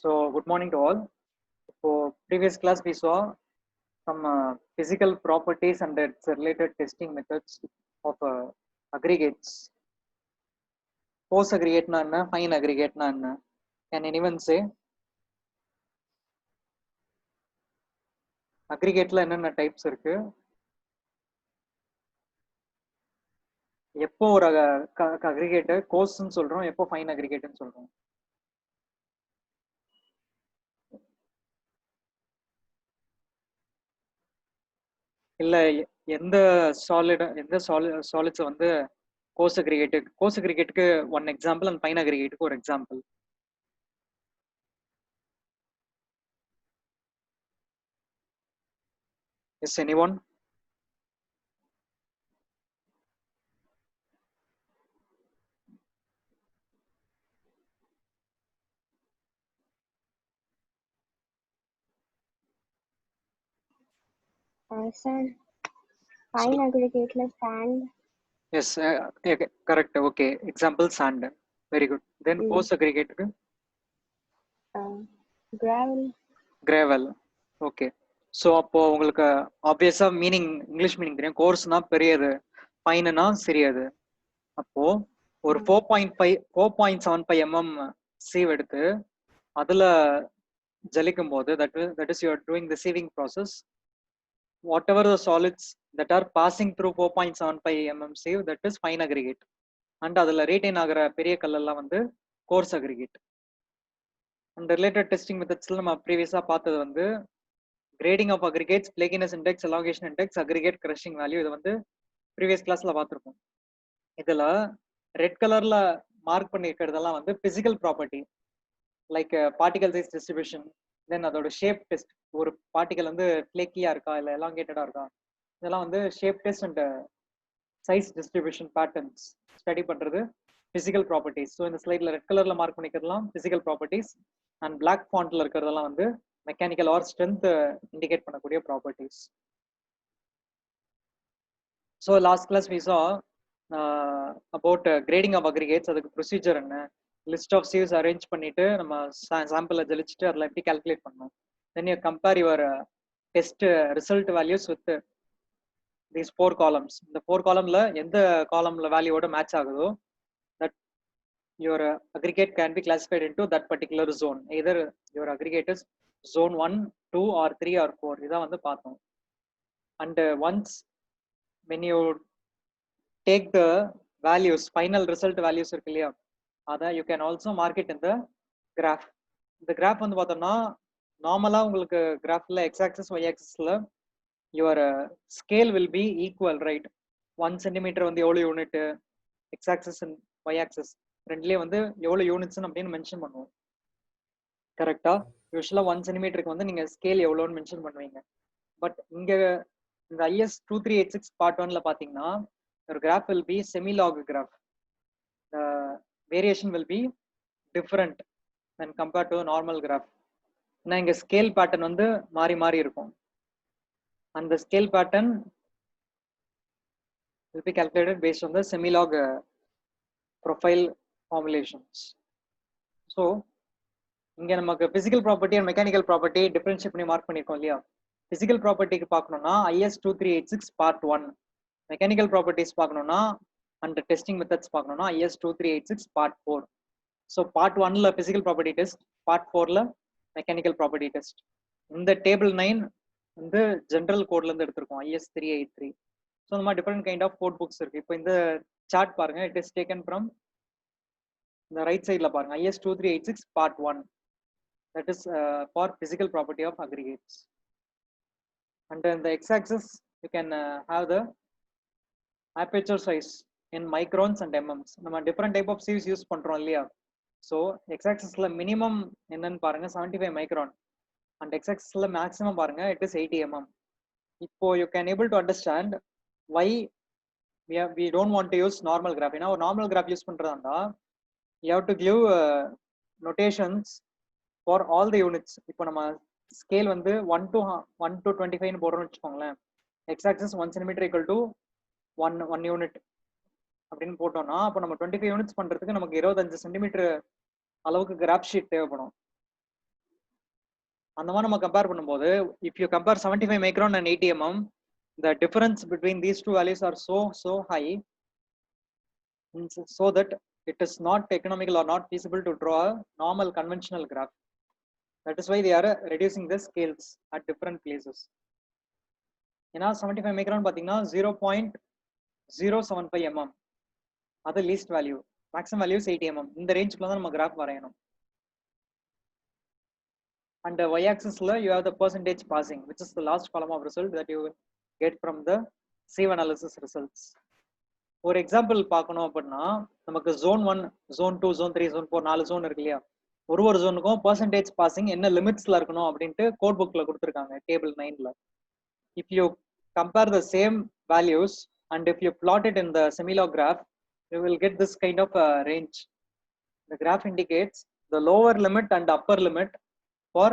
So, good morning to all. So, previous class we saw some physical properties and its related testing methods of aggregates. Coarse aggregate na enna, fine aggregate na enna. Can anyone say? Aggregate la என்னென்ன types இருக்கு? எப்போ ஒரு aggregate coarse ன்னு சொல்றோம், எப்போ fine aggregate ன்னு சொல்றோம்? இல்ல எந்த solids வந்து coarse aggregateக்கு one example and fine aggregateக்கு ஒரு example. Is anyone? Sir, fine aggregate like sand. Yes, okay, correct. Okay, example sand. Very good. Then coarse aggregate Gravel. gravel. Okay. So அப்போ உங்களுக்கு ஆப்வியஸா meaning English meaning தெரியும். கோர்ஸ்னா பெரியது, ஃபைன்னா சிறியது. அப்போ ஒரு 4.75 mm sieve எடுத்து அதுல ஜலிக்கும் போது that is you are doing the sieving process. Whatever the solids that are passing through 4.75 mm sieve, that is fine aggregate. And அதுல ரீடைன் ஆகிற பெரிய கல்லெல்லாம் வந்து coarse aggregate. And related testing மெத்தட்ஸ்ல நம்ம ப்ரீவியஸா பார்த்தது வந்து grading of aggregates, flakiness index, elongation index, aggregate crushing value. இது வந்து ப்ரீவியஸ் கிளாஸ்ல பார்த்துருப்போம். இதுல ரெட் கலர்ல மார்க் பண்ணிருக்கிறதெல்லாம் வந்து physical property, like particle size distribution, then அதோட ஷேப் டெஸ்ட். ஒரு பார்ட்டிகல் வந்து ஃபிளேக்கியா இருக்கா இல்லை எலாங்கேட்டடா இருக்கா, இதெல்லாம் வந்து shape test and size distribution patterns study பண்றது பிசிக்கல் ப்ராப்பர்ட்டிஸ். ஸோ இந்த ஸ்லைட்ல ரெட் கலர்ல மார்க் பண்ணிக்கிறதுலாம் பிசிக்கல் ப்ராப்பர்ட்டிஸ், அண்ட் பிளாக் ஃபாண்ட்ல இருக்கிறதெல்லாம் வந்து மெக்கானிக்கல் ஆர் ஸ்ட்ரென்த் இண்டிகேட் பண்ணக்கூடிய properties. So last class we saw about grading of aggregates. அதுக்கு ப்ரொசீஜர் என்ன, லிஸ்ட் ஆஃப் சீவ்ஸ் அரேஞ்ச் பண்ணிட்டு நம்ம சாம்பிளை ஜலிச்சுட்டு அதில் எப்படி கால்குலேட் பண்ணணும். Then you compare your test result values with these 4 columns. இந்த 4 columnல எந்த காலம்ல வேல்யூவோட மேட்ச் ஆகுதோ that your aggregate can be classified into that particular zone. Either your aggregate is zone 1, 2 or 3 or 4. இதான் வந்து பார்த்தோம். And once when you take the values, final result values இருக்கு இல்லையா, அதை you can also mark it in the graph. இந்த graph வந்து பார்த்தோம்னா நார்மலா உங்களுக்கு கிராஃப்ல x axis y axisல your scale will be equal, right? 1 centimeter வந்து எவ்வளவு unit, x axis and y axis ரெண்டுலயே வந்து எவ்வளவு யூனிட்ஸ் அப்படின்னு மென்ஷன் பண்ணுவோம். கரெக்டா? யூஸ்வலா 1 சென்டிமீட்டருக்கு வந்து நீங்க ஸ்கேல் எவ்வளோன்னு மென்ஷன் பண்ணுவீங்க. பட் இங்க இந்த IS 2386 பார்ட் 1ல பாத்தீங்கன்னா ஒரு graph will be semi-log graph. The variation will be different when compared to a normal graph. ஏன்னா இங்க ஸ்கேல் பேட்டர்ன் வந்து மாறி மாறி இருக்கும். And the scale pattern will be calculated based on the semi-log profile formulations. So இங்க நமக்கு physical property and mechanical property differentiate பண்ணி mark பண்ணிருக்கோம் இல்லையா. பிசிக்கல் ப்ராப்பர்ட்டிக்கு பார்க்கணும்னா IS 2386 பார்ட் 1, மெக்கானிக்கல் ப்ராப்பர்ட்டிஸ் பார்க்கணும்னா அண்ட் டெஸ்டிங் மெத்தட்ஸ் பார்க்கணும்னா IS 2386 பார்ட் 4. ஸோ பார்ட் 1ல பிசிக்கல் ப்ராப்பர்ட்டி டெஸ்ட், பார்ட் 4ல மெக்கானிக்கல் ப்ராப்பர்ட்டி டெஸ்ட். இந்த டேபிள் 9 வந்து ஜென்ரல் கோட்ல இருந்து எடுத்திருக்கோம், IS 383. ஸோ இந்த மாதிரி different kind of code books இருக்கு. இப்போ இந்த சார்ட் பாருங்க, இட் இஸ் டேக்கன் ஃப்ரம் இந்த ரைட் சைட்ல பாருங்க, IS 2386 part 1. That is for physical property of aggregates. And in the x-axis you can have the aperture size in microns and mm. நம்ம different type of sieves use பண்றோம் இல்லையா. So x-axisல minimum என்னன்னு பாருங்க 75 micron, and x-axisல maximum பாருங்க it is 80 mm. இப்போ you can able to understand why we don't want to use normal graph. ஏன்னா ஒரு normal graph use பண்றதாண்டா you have to give notations for all the units. இப்போ நம்ம scale வந்து 1 to 25 போடுறோம்னு வச்சுக்கோங்களேன். x axis 1 centimeter equal to 1 unit அப்படின்னு போட்டோம்னா அப்போ நம்ம 25 யூனிட்ஸ் பண்றதுக்கு நமக்கு 25 சென்டிமீட்டர் அளவுக்கு கிராஃப் ஷீட் தேவைப்படும். அந்த மாதிரி நம்ம கம்பேர் பண்ணும்போது if you compare 75 micron and 80 mm, the difference between these two values are so high, so that it is not economical or not feasible to draw a normal conventional graph. That is why they are reducing the scales at different places. ஏன்னா 75 micron பார்த்தீங்கன்னா 0.075 mm, அது least value, maximum value is 80 mm. இந்த ரேஞ்சுக்குள்ள தான் நம்ம graph வரையணும். And the y-axis you have the percentage passing, which is the last column of result that you will get from the sieve analysis results. ஒரு example பார்க்கணும் அப்படின்னா நமக்கு zone 1, zone 2, zone 3, zone 4 4 zone இருக்கு இல்லையா, ஒரு ஜோனுக்கும் percentage passing என்ன லிமிட்ஸ்ல இருக்கணும் அப்படின்ட்டு கோட் புக்ல கொடுத்துருக்காங்க table 9ல. If you compare the same values and if you plot it in the semilog graph, you will get this kind of range. The graph indicates the lower limit and upper limit for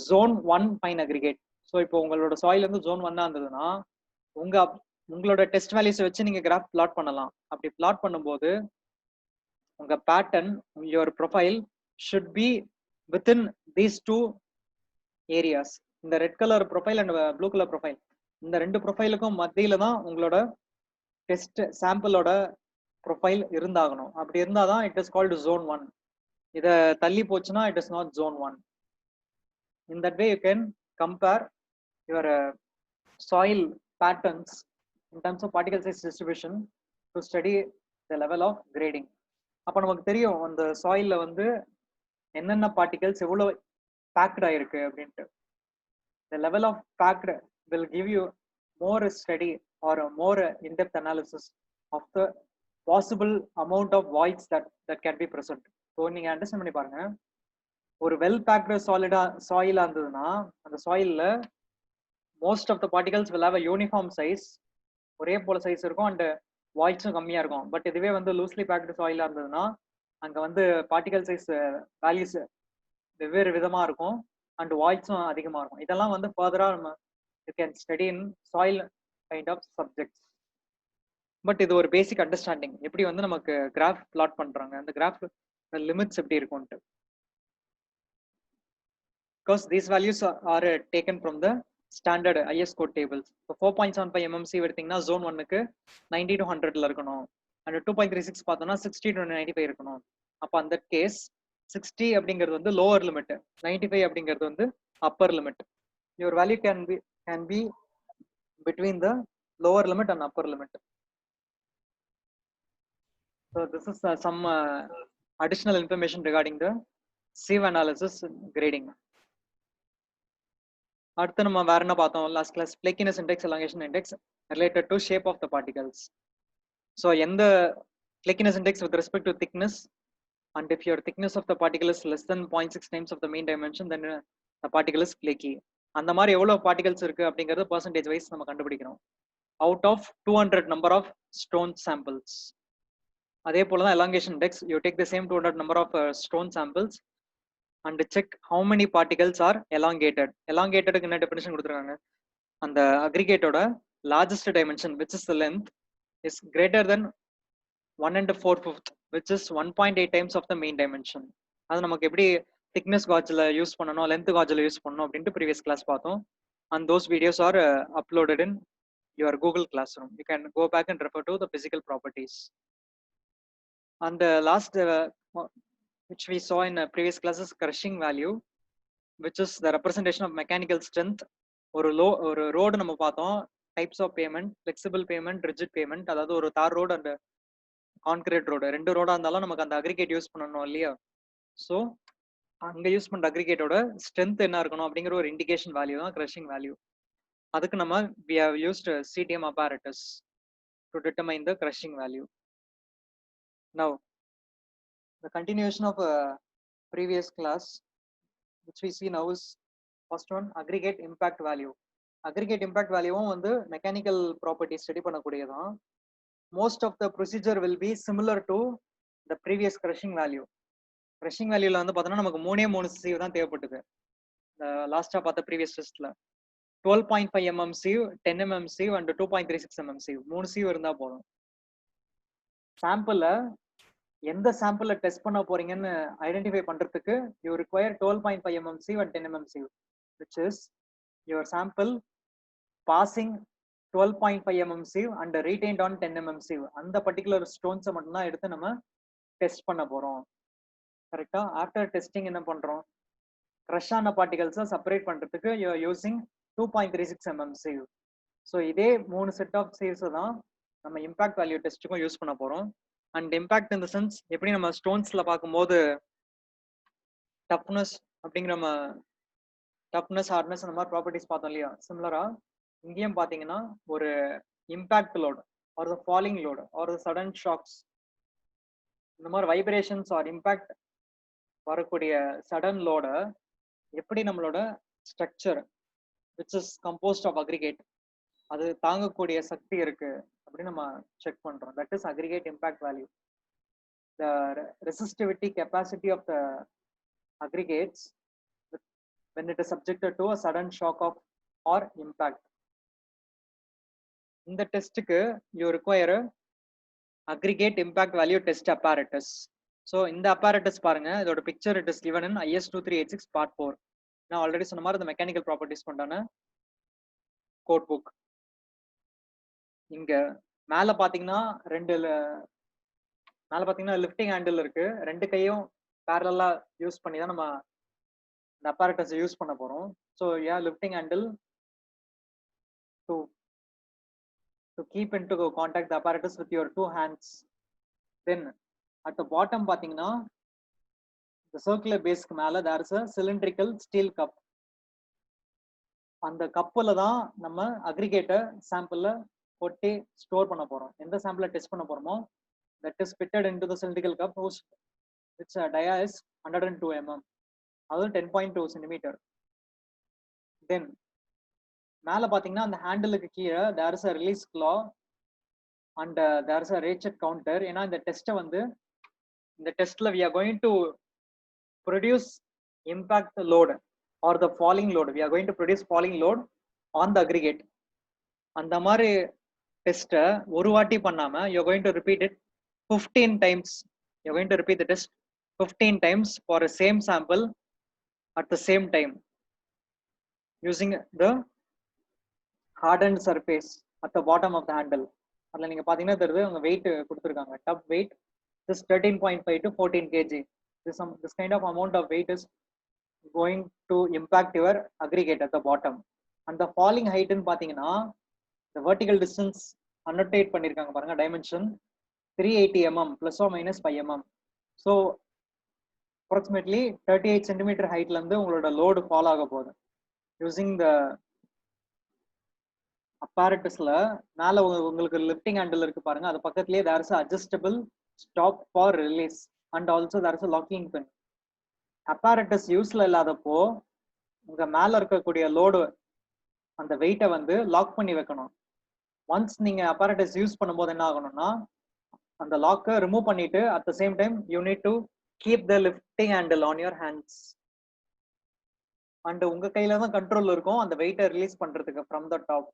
zone 1 fine aggregate. So இப்போ உங்களோட soil வந்து zone 1 இருந்ததுன்னா உங்களோட test values வச்சு நீங்க graph plot பண்ணலாம். அப்படி plot பண்ணும்போது உங்க pattern, your profile should be within these two areas. இந்த red colour profile and blue colour profile, இந்த ரெண்டு ப்ரொஃபைலுக்கும் மத்தியில தான் உங்களோட டெஸ்ட் சாம்பிளோட ப்ரொஃபைல் இருந்தாகணும். அப்படி இருந்தாதான் இட் இஸ் கால்டு zone 1. இத தள்ளி போச்சுன்னா it is not zone 1. In that way you can compare your soil patterns in terms of particle size distribution to study the level of grading. அப்ப நமக்கு தெரியும் அந்த சாயில்ல வந்து என்னென்ன பார்ட்டிகல்ஸ் எவ்வளவு பேக்ட் ஆயிருக்கு அப்படின்ட்டு. The level of packed will give you more study or a more in-depth analysis of the possible amount of voids that can be present. So நீங்க அண்டர்ஸ்டாண்ட் பண்ணி பாருங்க, ஒரு வெல் பேக்டு சாயிலா இருந்ததுன்னா அந்த சாயில்ல most of the particles will have a uniform size, ஒரே போல சைஸ் இருக்கும் அண்ட் வாய்ட்ஸும் கம்மியா இருக்கும். பட் இதுவே வந்து லூஸ்லி பேக்டு சாயிலா இருந்ததுன்னா அங்க வந்து பார்ட்டிகல் சைஸ் வேல்யூஸ் வெவ்வேறு விதமா இருக்கும் அண்ட் வாய்ட்ஸும் அதிகமா இருக்கும். இதெல்லாம் வந்து ஃபர்தரா நம்ம you can study in soil kind of subjects. But இது ஒரு பேசிக் அண்டர்ஸ்டாண்டிங், எப்படி வந்து நமக்கு கிராஃப் பிளாட் பண்றாங்க, அந்த கிராஃப் லிமிட்ஸ் எப்படி இருக்கும்ட்டு. Because these values are taken from the standard IS code tables. So 4.75 mmC எடுத்தீங்கன்னா zone 1க்கு 90 to 100ல இருக்கணும், and 2.36 பார்த்தோம்னா 60 to 95 இருக்கணும். அப்ப அந்த கேஸ் 60 அப்படிங்கிறது வந்து lower limit, 95 அப்படிங்கிறது வந்து upper limit. Your value can be between the lower limit and upper limit. So this is some additional information regarding the sieve analysis grading. அடுத்து நம்ம வேற என்ன பார்த்தோம் last class, flakiness index, elongation index related to shape of the particles. So எந்த flakiness index with respect to thickness, and if your thickness of the particle is less than 0.6 times of the mean dimension, then the particle is flaky. அந்த மாதிரி எவ்வளவு particles இருக்கு அப்படிங்கறது percentage wise நம்ம கண்டுபிடிக்கணும் out of 200 number of stone samples. அதே போல தான் elongation index, you take the same 200 number of stone samples and check how many particles are elongated. Elongated க்கு என்ன definition கொடுத்திருக்காங்க, அந்த aggregate-ஓட largest dimension, which is the length, is greater than 1 4/5, which is 1.8 times of the mean dimension. அது நமக்கு எப்படி thickness gauge-ல use பண்ணனும், length gauge-ல use பண்ணனும் அப்படினு previous class பார்த்தோம். And those videos are uploaded in your Google Classroom. You can go back and refer to the physical properties. And the last which we saw in previous classes, crushing value, which is the representation of mechanical strength. ஒரு road நம்ம பார்த்தோம், types of pavement, flexible pavement, rigid pavement. அதாவது ஒரு தார் road and concrete road, ரெண்டு ரோடா இருந்தாலும் நமக்கு அந்த அக்ரிகேட் யூஸ் பண்ணணும் இல்லையா. ஸோ அங்க யூஸ் பண்ற அக்ரிகேட்டோட ஸ்ட்ரென்த் என்ன இருக்கணும் அப்படிங்கிற ஒரு இண்டிகேஷன் வேல்யூ தான் கிரஷிங் வேல்யூ. அதுக்கு நம்ம we have used CTM apparatus to determine the crushing value. Now the continuation of previous class which we see now is first one, aggregate impact value. Aggregate impact value வந்து mechanical property study பண்ணக்கூடியதான். most of the procedure will be similar to the previous crushing value. crushing valueல வந்து பார்த்தோம்னா நமக்கு 3 sieve தான் தேவைப்பட்டது லாஸ்டா பார்த்த previous டெஸ்ட்ல. 12.5 mm sieve, 10 mm sieve and 2.36 mm sieve, 3 sieve இருந்தா போதும். சாம்பிள்ல எந்த சாம்பிள டெஸ்ட் பண்ண போறீங்கன்னு ஐடென்டிஃபை பண்றதுக்கு you require 12.5 mm sieve and 10 mm sieve, which is your sample passing 12.5 mm sieve and retained on 10 mm sieve. அந்த பர்டிகுலர் ஸ்டோன்ஸை மட்டும் தான் எடுத்து நம்ம டெஸ்ட் பண்ண போறோம். கரெக்டா? ஆஃப்டர் டெஸ்டிங் என்ன பண்றோம்? க்ரஷ் ஆன பார்ட்டிகல்ஸை செப்பரேட் பண்றதுக்கு you are using 2.36 mm sieve. So இதே 3 செட் ஆஃப் சீவ்ஸை தான் நம்ம இம்பாக்ட் வேல்யூ டெஸ்ட்டுக்கும் யூஸ் பண்ண போறோம். And impact in the sense எப்படி நம்ம ஸ்டோன்ஸ்ல பார்க்கும்போது டஃப்னஸ் அப்படிங்கிற நம்ம டஃப்னஸ் ஹார்ட்னஸ் அந்த மாதிரி ப்ராப்பர்ட்டிஸ் பார்த்தோம் இல்லையா, சிமிலரா இங்கேயும் பார்த்தீங்கன்னா ஒரு impact load or the falling load or the sudden shocks, இந்த மாதிரி வைப்ரேஷன்ஸ் ஆர் இம்பாக்ட் வரக்கூடிய சடன் லோட எப்படி நம்மளோட structure which is composed of aggregate அது தாங்கக்கூடிய சக்தி இருக்கு அப்படின்னு நம்ம செக் பண்றோம். That is aggregate impact value. The resistivity capacity of the aggregates when it is subjected to a sudden shock of or impact. In the test you require aggregate impact value test apparatus. So in the apparatus paranga idoda picture it is given in IS 2386 part 4. Now already சொன்ன மாதிரி the mechanical properties கொண்டான code book. இங்க மேல பாத்தீங்கன்னா lifting handle இருக்கு, ரெண்டு கையும் parallel use பண்ணி தான் நம்ம இந்த apparatus யூஸ் பண்ண போறோம். So yeah, lifting handle to keep into contact the apparatus with your two hands. Then at the bottom பாத்தீங்கன்னா the circular base க்கு மேல there is a cylindrical steel cup. அந்த கப்ல தான் நம்ம அக்ரிகேட்டை சாம்பிள்ல போட்டு ஸ்டோர் பண்ண போறோம். எந்த சாம்பிளை டெஸ்ட் பண்ண போறோமோ that is fitted into the cylindrical cup which dia is 102 mm, அதுவும் 10.2 cm. Then மேல பாத்தீங்கன்னா அந்த ஹேண்டிலுக்கு கீழே there is a release claw and there is a ratchet counter. ஏன்னா இந்த டெஸ்ட்டை வந்து இந்த டெஸ்ட்ல we are going to produce impact load or the falling load. We are going to produce falling load on the aggregate. அந்த மாதிரி டெஸ்ட்டை ஒரு வாட்டி பண்ணாம you are going to repeat it 15 times. You are going to repeat the test 15 times for a same sample at the same time using the hardened surface at the bottom of the handle. அதுல நீங்க பாத்தீங்கன்னா தெரியுது உங்க weight கொடுத்திருக்காங்க. Tub weight is 13.5 to 14 kg. This kind of amount of weight is going to impact your aggregate at the bottom. And the falling height ன்னு பாத்தீங்கன்னா the vertical distance annotate பண்ணிருக்காங்க பாருங்க, dimension 380 mm plus or minus 5 mm. So approximately 38 cm ஹைட்ல இருந்து உங்களோட load fall ஆக போகுது. Using the apparatusல மேல உங்களுக்கு லிஃப்டிங் ஹேண்டில் இருக்கு பாருங்க, அது பக்கத்துலயே there is a adjustable stop for release and also there is a locking pin. apparatus யூஸ்ல இல்லாதப்போ உங்க மேல இருக்கக்கூடிய லோடு அந்த வெயிட்டை வந்து லாக் பண்ணி வைக்கணும். ஒன்ஸ் நீங்க apparatus யூஸ் பண்ணும்போது என்ன ஆகணும்னா அந்த லாக்கை ரிமூவ் பண்ணிட்டு at the same time you need to keep the lifting handle on your hands. And உங்க கையில தான் கண்ட்ரோல் இருக்கும் அந்த வெயிட்டை ரிலீஸ் பண்றதுக்கு from the top.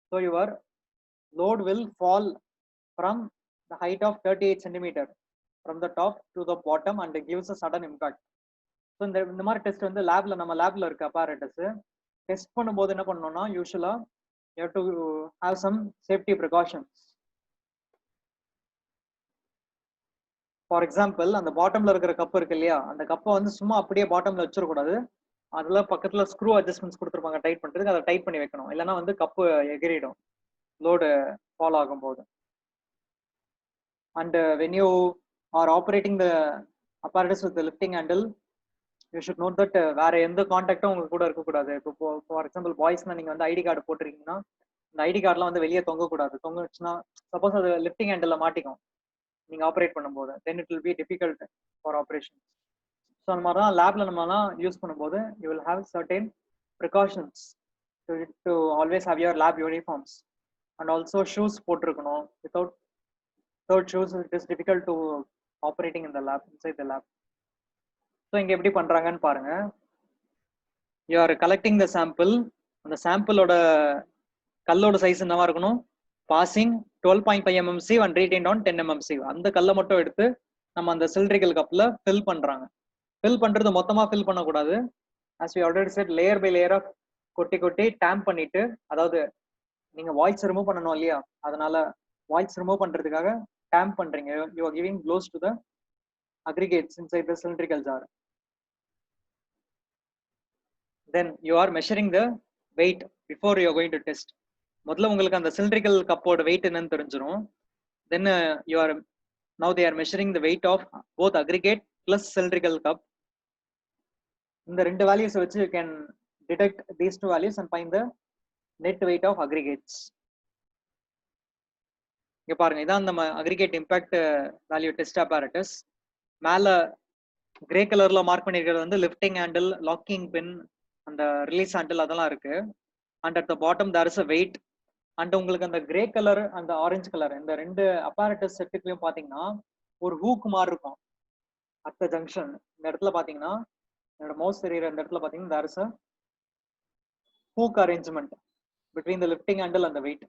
So your load will fall from the height of 38 cm from the top to the bottom and gives a sudden impact. So இந்த மாதிரி test வந்து நம்ம லேப்ல இருக்க apparatus டெஸ்ட் பண்ணும்போது என்ன பண்ணணும்னா யூஸ்வலா you have to have some safety precautions. For example அந்த பாட்டம்ல இருக்கிற கப் இருக்கு இல்லையா, அந்த கப்பை வந்து சும்மா அப்படியே பாட்டம்ல வச்சிடக்கூடாது. அதுல பக்கத்துல ஸ்க்ரூ அட்ஜஸ்ட்மெண்ட்ஸ் கொடுத்துருப்பாங்க டைட் பண்றதுக்கு, அதை டைட் பண்ணி வைக்கணும். இல்லைன்னா வந்து கப்பு எகிரிடும் லோடு ஃபாலோ ஆகும் போது. And when you are operating the apparatus with the lifting handle you should note that வேற எந்த கான்டாக்டும் உங்க கூட இருக்கக்கூடாது. இப்போ ஃபார் எக்ஸாம்பிள் பாய்ஸ்னா நீங்க வந்து ஐடி கார்டு போட்டிருக்கீங்கன்னா இந்த ஐடி கார்டுலாம் வந்து வெளியே தொங்கக்கூடாது. தொங்குச்சுன்னா சப்போஸ் அது லிஃப்டிங் ஹேண்டில் மாட்டிக்கும் நீங்க ஆப்ரேட் பண்ணும்போது, then it will be difficult for operations. So அந்த மாதிரி தான் லேப்ல நம்மலாம் யூஸ் பண்ணும்போது you will have certain precautions to always have your lab uniforms and also shoes போட்டிருக்கணும். without shoes it is difficult to operating in the lab, inside the lab. So இங்க எப்படி பண்றாங்கன்னு பாருங்க. you are collecting the sample. அந்த சாம்பிளோட கல்லோட size என்னவா இருக்கணும், passing 12.5 mm sieve and retained on 10 mm sieve. அந்த கல்லை மட்டும் எடுத்து நம்ம அந்த சிலிண்ட்ரிக்கல் கப்ல ஃபில் பண்றாங்க. ஃபில் பண்றது மொத்தமா ஃபில் பண்ணக்கூடாது. as we already said layer by லேயரா கொட்டி கொட்டி டேம்ப் பண்ணிட்டு, அதாவது நீங்க வாய்ஸ் ரிமூவ் பண்ணணும் இல்லையா, அதனால வாய்ஸ் ரிமூவ் பண்றதுக்காக டேம்ப் பண்றீங்க. you are giving blows to the aggregates inside the cylindrical jar. then you are measuring the weight before you are going to test. முதல்ல உங்களுக்கு அந்த சிலிண்ட்ரிக்கல் கப்போட வெயிட் என்னன்னு தெரிஞ்சிரும். then you are now they are measuring the weight of both aggregate plus cylindrical cup. இந்த ரெண்டு values வச்சு you can detect these two values and find the net weight of aggregates. இங்க பாருங்க, இதான் நம்ம aggregate impact value test apparatus. மேல grey கலர்ல mark பண்ணிருக்கிறது வந்து லிஃப்டிங் ஹேண்டில், லாக்கிங் பின், அந்த ரிலீஸ் ஹேண்டில் அதெல்லாம் இருக்கு. And at the bottom there is a weight. அண்ட் உங்களுக்கு அந்த கிரே கலர் அந்த ஆரஞ்சு கலர் இந்த ரெண்டு அப்பாரட்டஸ் செட்டுக்குலயும் பாத்தீங்கன்னா ஒரு ஹூக் மாதிரி இருக்கும். அட் த ஜங்ஷன் இந்த இடத்துல பாத்தீங்கன்னா, என்னோட மவுஸ் தெரியுற இந்த இடத்துல பாத்தீங்கன்னா there is a hook arrangement between the lifting handle and the weight.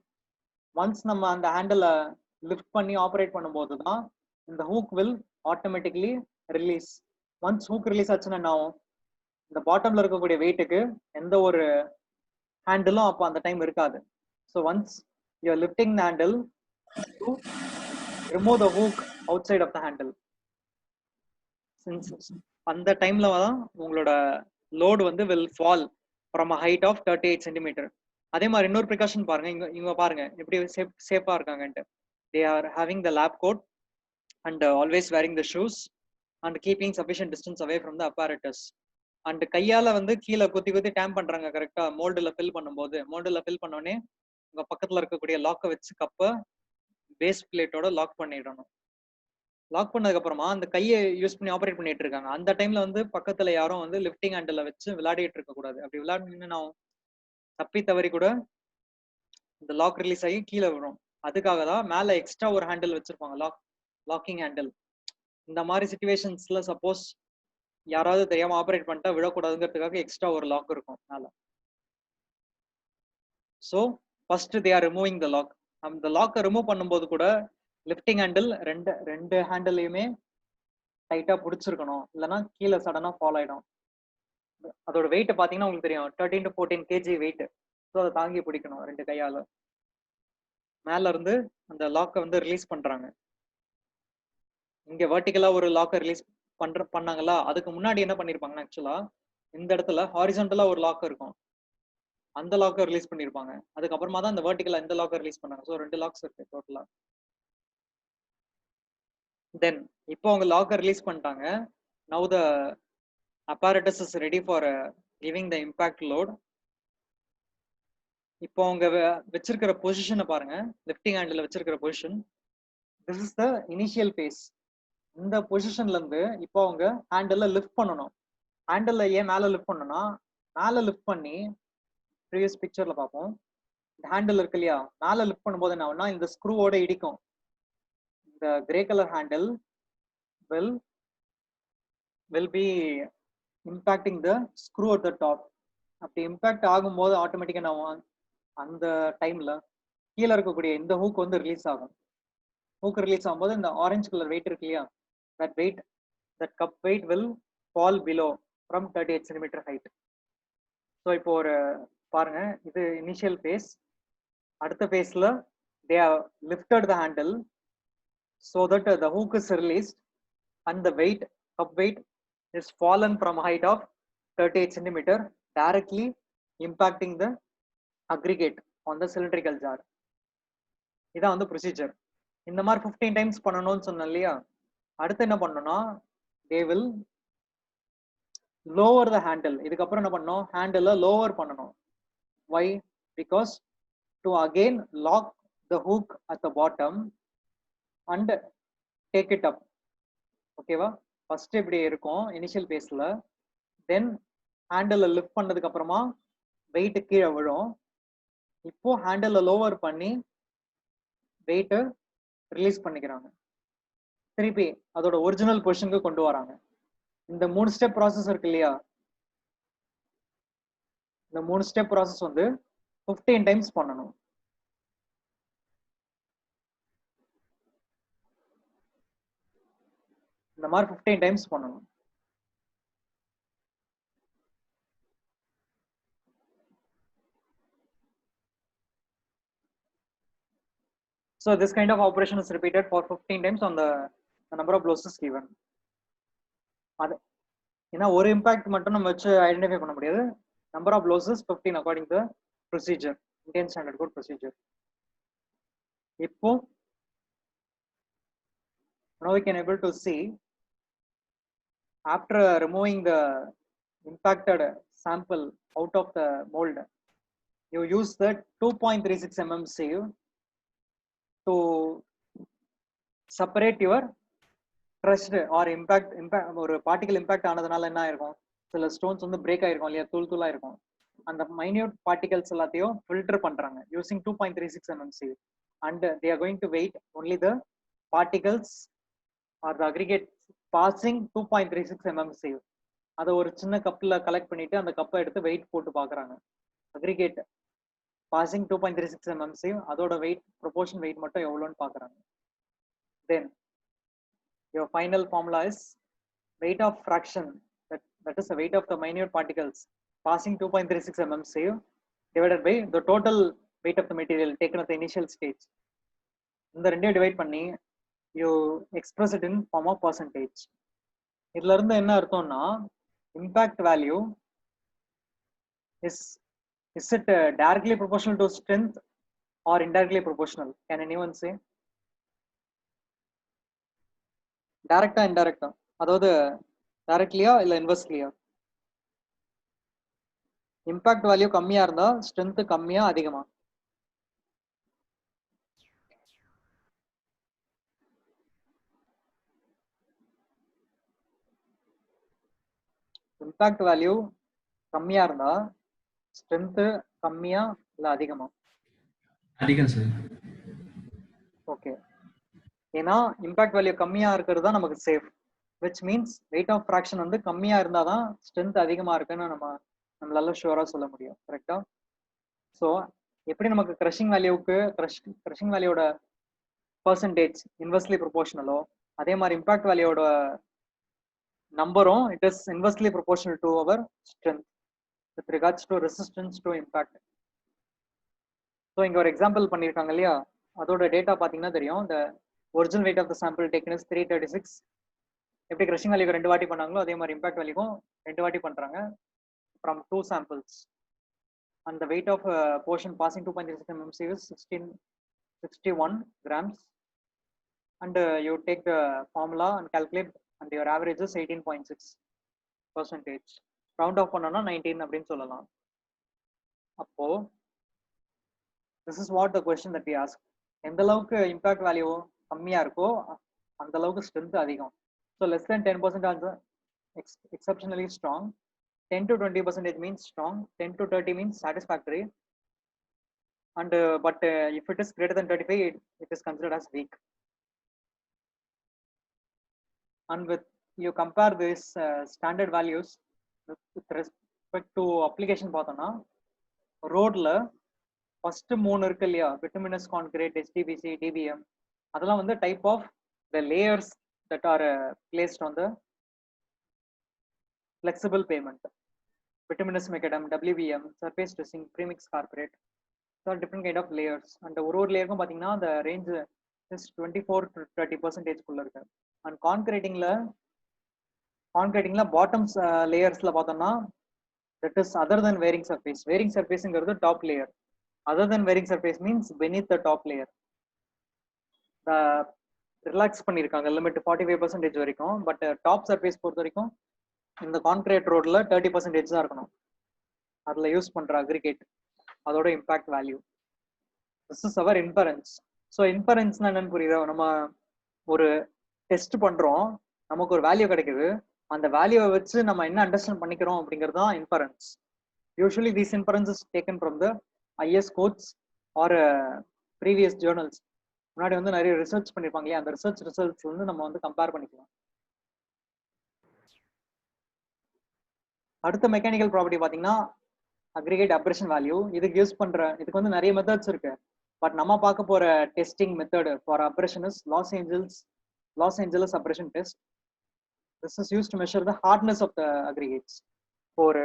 Once நம்ம அந்த ஹேண்டில் லிஃப்ட் பண்ணி ஆப்ரேட் பண்ணும்போது தான் இந்த hook will automatically release. Once hook release ஆச்சுன்னா என்ன ஆகும், இந்த பாட்டம்ல இருக்கக்கூடிய வெயிட்டுக்கு எந்த ஒரு ஹேண்டிலும் அப்போ அந்த டைம் இருக்காது. So once you are lifting the handle to remove the hook outside of the handle, அந்த டைம்ல தான் உங்களோட லோடு வந்து will fall from a height of 38 centimeter. அதே மாதிரி இன்னொரு ப்ரிகாஷன் பாருங்க, இவங்க பாருங்க எப்படி சேஃபா இருக்காங்கன்ட்டு. They are having the lab coat and always wearing the shoes and keeping sufficient distance away from the apparatus. அண்ட் கையால வந்து கீழே குத்தி குத்தி டேம் பண்றாங்க கரெக்டா. மோல்டுல ஃபில் பண்ணும்போது மோல்டுல ஃபில் பண்ணோடனே உங்க பக்கத்துல இருக்கக்கூடிய லாக்கை வச்சு கப்பை பேஸ் பிளேட்டோட லாக் பண்ணிடணும். லாக் பண்ணதுக்கு அப்புறமா அந்த கையை யூஸ் பண்ணி ஆப்ரேட் பண்ணிட்டு இருக்காங்க. அந்த டைம்ல வந்து பக்கத்துல யாரும் வந்து லிஃப்டிங் ஹேண்டில் வச்சு விளையாடிட்டு இருக்க கூடாது. அப்படி விளையாடுனீங்கன்னா நான் தப்பி தவறி கூட இந்த லாக் ரிலீஸ் ஆகி கீழே விடும். அதுக்காக தான் மேல எக்ஸ்ட்ரா ஒரு ஹேண்டில் வச்சிருப்பாங்க, லாக்கிங் ஹேண்டில். இந்த மாதிரி சிச்சுவேஷன்ஸ்ல சப்போஸ் யாராவது தெரியாம ஆப்ரேட் பண்ணிட்டா விடக்கூடாதுங்கிறதுக்காக எக்ஸ்ட்ரா ஒரு லாக் இருக்கும் மேல. So first they are removing the lock. அந்த லாக்கை ரிமூவ் பண்ணும்போது கூட லிஃப்டிங் ஹேண்டில் ரெண்டு ஹேண்டிலையுமே டைட்டா பிடிச்சிருக்கணும், இல்லைன்னா கீழே சடனா ஃபால் ஆயிடும். அதோட வெயிட் பாத்தீங்கன்னா உங்களுக்கு தெரியும், 13 to 14 kg வெயிட். ஸோ அதை தாங்கி பிடிக்கணும் ரெண்டு கையால. மேல இருந்து அந்த லாக்கை வந்து ரிலீஸ் பண்றாங்க. இங்க வெர்டிகலா ஒரு லாக்கை ரிலீஸ் பண்ணாங்களா, அதுக்கு முன்னாடி என்ன பண்ணிருப்பாங்கன்னா ஆக்சுவலா இந்த இடத்துல ஹாரிசான்டலா ஒரு லாக் இருக்கும், அந்த லாக்கை ரிலீஸ் பண்ணிருப்பாங்க. அதுக்கப்புறமா தான் இந்த வெர்டிகலா இந்த லாக்கை ரிலீஸ் பண்ணாங்க. ஸோ 2 லாக்ஸ் இருக்கு டோட்டலா. தென் இப்போ அவங்க லாக்கை ரிலீஸ் பண்ணிட்டாங்க. Now the apparatus is ready for giving the impact load. இப்போ அவங்க வச்சிருக்கிற பொசிஷனை பாருங்க, லிஃப்டிங் ஹேண்டில் வச்சிருக்கிற position. This is the initial phase. இந்த பொசிஷன்ல இருந்து இப்போ அவங்க ஹேண்டில் லிஃப்ட் பண்ணணும். ஹேண்டில் ஏன் மேல லிஃப்ட் பண்ணணும்னா, மேல லிஃப்ட் பண்ணி ப்ரீவியஸ் பிக்சர்ல பார்ப்போம், இந்த ஹேண்டில் இருக்கு இல்லையா, மேல லிஃப்ட் பண்ணும்போது என்ன ஆகும்னா இந்த ஸ்க்ரூவோட இடிக்கும். இந்த grey colour handle will be impacting the screw at the top. அப்படி இம்பாக்ட் ஆகும்போது ஆட்டோமேட்டிக்கா நான் அந்த டைம்ல கீழே இருக்கக்கூடிய இந்த ஹூக் வந்து ரிலீஸ் ஆகும். ஹூக் ரிலீஸ் ஆகும்போது இந்த ஆரஞ்சு கலர் வெயிட் இருக்கு இல்லையா, that cup weight will fall below from 38 centimeter height. So இப்போ ஒரு பாருங்க, இது இனிஷியல் பேஸ். அடுத்த பேஸ்ல they have lifted the handle so that the hook is released and the cup weight is fallen from a height of 38 centimeter directly impacting the aggregate on the cylindrical jar. இதான் வந்து procedure. இந்த மாதிரி 15 times பண்ணணும்னு சொன்னேன் இல்லையா. அடுத்து என்ன பண்ணணும்னா they will lower the handle. இதுக்கப்புறம் என்ன பண்ணணும், ஹேண்டில் லோவர் பண்ணணும். why? because to again lock the hook at the bottom and take it up. ஓகேவா? ஃபர்ஸ்ட் இப்படி இருக்கும் இனிஷியல் பேஸ்ல. தென் ஹேண்டில் லிஃப்ட் பண்ணதுக்கு அப்புறமா வெயிட் கீழே விழும். இப்போ ஹேண்டில் லோவர் பண்ணி வெயிட் ரிலீஸ் பண்ணிக்கிறாங்க, திருப்பி அதோட ஒரிஜினல் பொசிஷனுக்கு கொண்டு வராங்க. இந்த 3 ஸ்டெப் ப்ராசஸ் இருக்கு இல்லையா, இந்த 3 ஸ்டெப் ப்ராசஸ் வந்து 15 டைம்ஸ் பண்ணணும். அந்த மாதிரி 15 டைம்ஸ் பண்ணணும். So this kind of operation is repeated for 15 times on the number of losses given. அது ஏன்னா ஒரு இம்பாக்ட் மட்டும் நம்ம வச்சு ஐடென்டிஃபை பண்ண முடியாது. Number of losses 15 according to procedure, Indian standard code procedure. இப்போ now we can able to see after removing the impacted sample out of the mold, you use the 2.36 mm sieve to separate your crushed or impact ஒரு particle impact ஆனதுனால என்ன ஆயிருக்கும், சில stones வந்து break ஆயிருக்கும் இல்லையா, தூள் தூளா இருக்கும். அந்த மைன்யூட் பார்ட்டிகல்ஸ் எல்லாத்தையும் ஃபில்டர் பண்றாங்க using 2.36 mm sieve, and they are going to weight only the particles or the aggregate passing 2.36 mm sieve. அதை ஒரு சின்ன கப்ல கலெக்ட் பண்ணிட்டு அந்த கப்பை எடுத்து வெயிட் போட்டு பாக்குறாங்க. அக்ரிகேட் பாசிங் 2.36 mm sieve, அதோட வெயிட் ப்ரொபோர்ஷன் வெயிட் மட்டும் எவ்வளோன்னு பாக்குறாங்க. தென் your final formula is weight of fraction, that is the weight of the minute particles passing 2.36 mm sieve divided by the total weight of the material taken at the initial stage. இந்த ரெண்டையும் divide பண்ணி you express it in form of percentage. இதுல இருந்து என்ன அர்த்தம்னா, impact value is it directly proportional to strength or indirectly proportional? Can anyone say? டைரக்டா இன்டைரக்டா, அதாவது டைரக்ட்லியா இல்ல இன்வெர்ஸ்லியா? இம்பாக்ட் வேல்யூ கம்மியா இருந்தா ஸ்ட்ரென்த் கம்மியா அதிகமா? இம்பாக்ட் வேல்யூ கம்மியா இருந்தா ஸ்ட்ரென்த் கம்மியா இல்ல அதிகமா? அதிகம் சார். ஓகே, ஏன்னா இம்பாக்ட் வேல்யூ கம்மியா இருக்கிறது தான் நமக்கு safe, which means weight of fraction வந்து கம்மியா இருந்தாதான் ஸ்ட்ரென்த் அதிகமா இருக்குன்னு நம்மளால ஷூரா சொல்ல முடியும். கரெக்டா? ஸோ எப்படி நமக்கு கிரஷிங் வேல்யூக்கு கிரஷிங் வேல்யூட பர்சன்டேஜ் இன்வெர்ஸ்லி ப்ரொபோர்ஷனலோ, அதே மாதிரி இம்பாக்ட் வேல்யூட நம்பரும் it is inversely proportional to our strength with regards to resistance to impact. So இங்க ஒரு எக்ஸாம்பிள் பண்ணியிருக்காங்க இல்லையா, அதோட டேட்டா பார்த்தீங்கன்னா தெரியும். இந்த original weight of the sample taken is 336. எப்படி கிரஷிங் வேல்யூக்கு 2 வாட்டி பண்ணாங்களோ அதே மாதிரி இம்பாக்ட் வேல்யூக்கும் 2 வாட்டி பண்றாங்க from 2 samples. And the weight of portion passing 2.36 mm sieve is 61 grams. And you take the formula and calculate, and your average is 18.6%. Round off பண்ணோம்னா 19 அப்படின்னு சொல்லலாம். அப்போ this is what the question that we ask. எந்த அளவுக்கு impact value கம்மியா இருக்கோ அந்த அளவுக்கு ஸ்ட்ரென்த் அதிகம். So less than 10% also exceptionally strong. 10 to 20% means strong. 10 to 30 means satisfactory. And but if it is greater than 35, it is considered as weak. And with you compare these standard values with respect to application பார்த்தோம்னா, ரோட்ல first 3 இருக்கு இல்லையா, bituminous concrete, HDBC, DBM, அதெல்லாம் வந்து type of the layers that are placed on the flexible pavement. Bituminous macadam, WBM, surface dressing, premix carpet, so different kind of layers. And ஒரு லேயருக்கும் பாத்தீங்கன்னா the range is 24 to 30% குள்ள இருக்கு. And concretingல bottoms layersல பார்த்தோம்னா that is other than wearing surface. Wearing surfaceங்கிறது top layer. Other than wearing surface means beneath the top layer. The relax பண்ணியிருக்காங்க limit 45% வரைக்கும். But top surface பொறுத்த வரைக்கும் இந்த கான்கிரீட் ரோட்ல 30% தான் இருக்கணும். அதுல யூஸ் பண்ற அக்ரிகேட் அதோட impact value. This is our inference. So இன்ஃபரன்ஸ்னா என்னன்னு புரியுதா? நம்ம ஒரு டெஸ்ட் பண்றோம், நமக்கு ஒரு வேல்யூ கிடைக்குது, அந்த வேல்யூவை வச்சு நம்ம என்ன அண்டர்ஸ்டாண்ட் பண்ணிக்கிறோம் அப்படிங்கிறது தான் inference. Usually these inference is taken from the IS codes or previous journals. முன்னாடி வந்து நிறைய ரிசர்ச் பண்ணிருப்பாங்க இல்லையா, அந்த ரிசல்ட்ஸ் வந்து நம்ம வந்து கம்பேர் பண்ணிக்கலாம். அடுத்த மெக்கானிக்கல் ப்ராப்பர்ட்டி பாத்தீங்கன்னா அக்ரிகேட் அப்ரேஷன் வேல்யூ. இதுக்கு யூஸ் பண்ற இதுக்கு வந்து நிறைய மெத்தட்ஸ் இருக்கு. பட் நம்ம பார்க்க போற testing method for abrasion is Los Angeles abrasion test. this is used to measure the hardness of the aggregates. ஒரு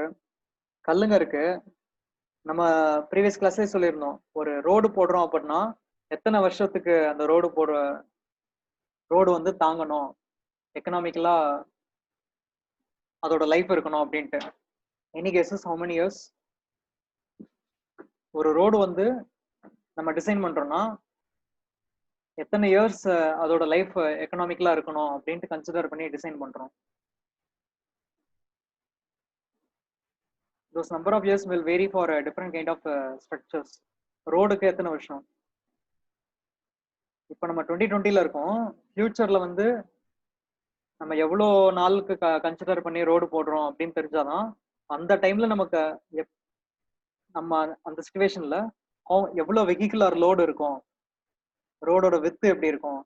கல்லுங்க இருக்கு, நம்ம ப்ரீவியஸ் கிளாஸ்லேயே சொல்லியிருந்தோம், ஒரு ரோடு போடுறோம் அப்படின்னா எத்தனை வருஷத்துக்கு அந்த ரோடு வந்து தாங்கணும், எக்கனாமிக்கலா அதோட லைஃப் இருக்கணும் அப்படின்ட்டு. Any guesses how many years? ஒரு ரோடு வந்து நம்ம டிசைன் பண்றோம்னா எத்தனை இயர்ஸ் அதோட லைஃப் எக்கனாமிக்கலா இருக்கணும் அப்படின்ட்டு கன்சிடர் பண்ணி டிசைன் பண்றோம். those number of years will vary for different kind of structures. ரோடுக்கு எத்தனை வருஷம்? இப்போ நம்ம 2020ல இருக்கோம், ஃபியூச்சர்ல வந்து நம்ம எவ்வளோ நாளுக்கு கன்சிடர் பண்ணி ரோடு போடுறோம் அப்படின்னு தெரிஞ்சாதான் அந்த டைம்ல நமக்கு நம்ம அந்த சிச்சுவேஷன்ல எவ்வளோ வெஹிகுலர் லோடு இருக்கும், ரோடோட வித்து எப்படி இருக்கும்,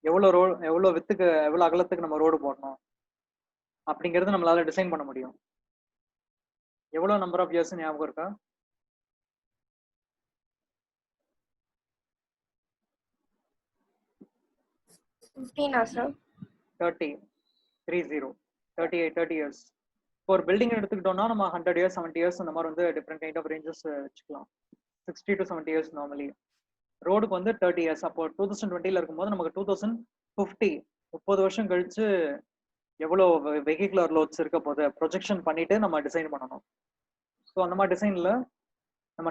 எவ்வளோ வித்துக்கு எவ்வளோ அகலத்துக்கு நம்ம ரோடு போடணும் அப்படிங்கிறது நம்மளால டிசைன் பண்ண முடியும். எவ்வளோ நம்பர் ஆஃப் இயர்ஸ் ஞாபகம் இருக்கா? 15 sir? 30 இயர்ஸ். இப்போ ஒரு பில்டிங் எடுத்துக்கிட்டோம்னா நம்ம 100 இயர்ஸ் 70 இயர்ஸ் அந்த மாதிரி வந்து டிஃப்ரெண்ட் கைண்ட் ஆஃப் ரேஞ்சஸ் வச்சுக்கலாம். 60 to 70 இயர்ஸ் நார்மலி. ரோடுக்கு வந்து 30 இயர்ஸ். அப்போ 2020ல இருக்கும்போது நமக்கு 2050 30 வருஷம் கழிச்சு எவ்வளோ வெஹிகுலர் லோட்ஸ் இருக்க போது ப்ரொஜெக்ஷன் பண்ணிட்டு நம்ம டிசைன் பண்ணணும். ஸோ அந்த மாதிரி டிசைன்ல நம்ம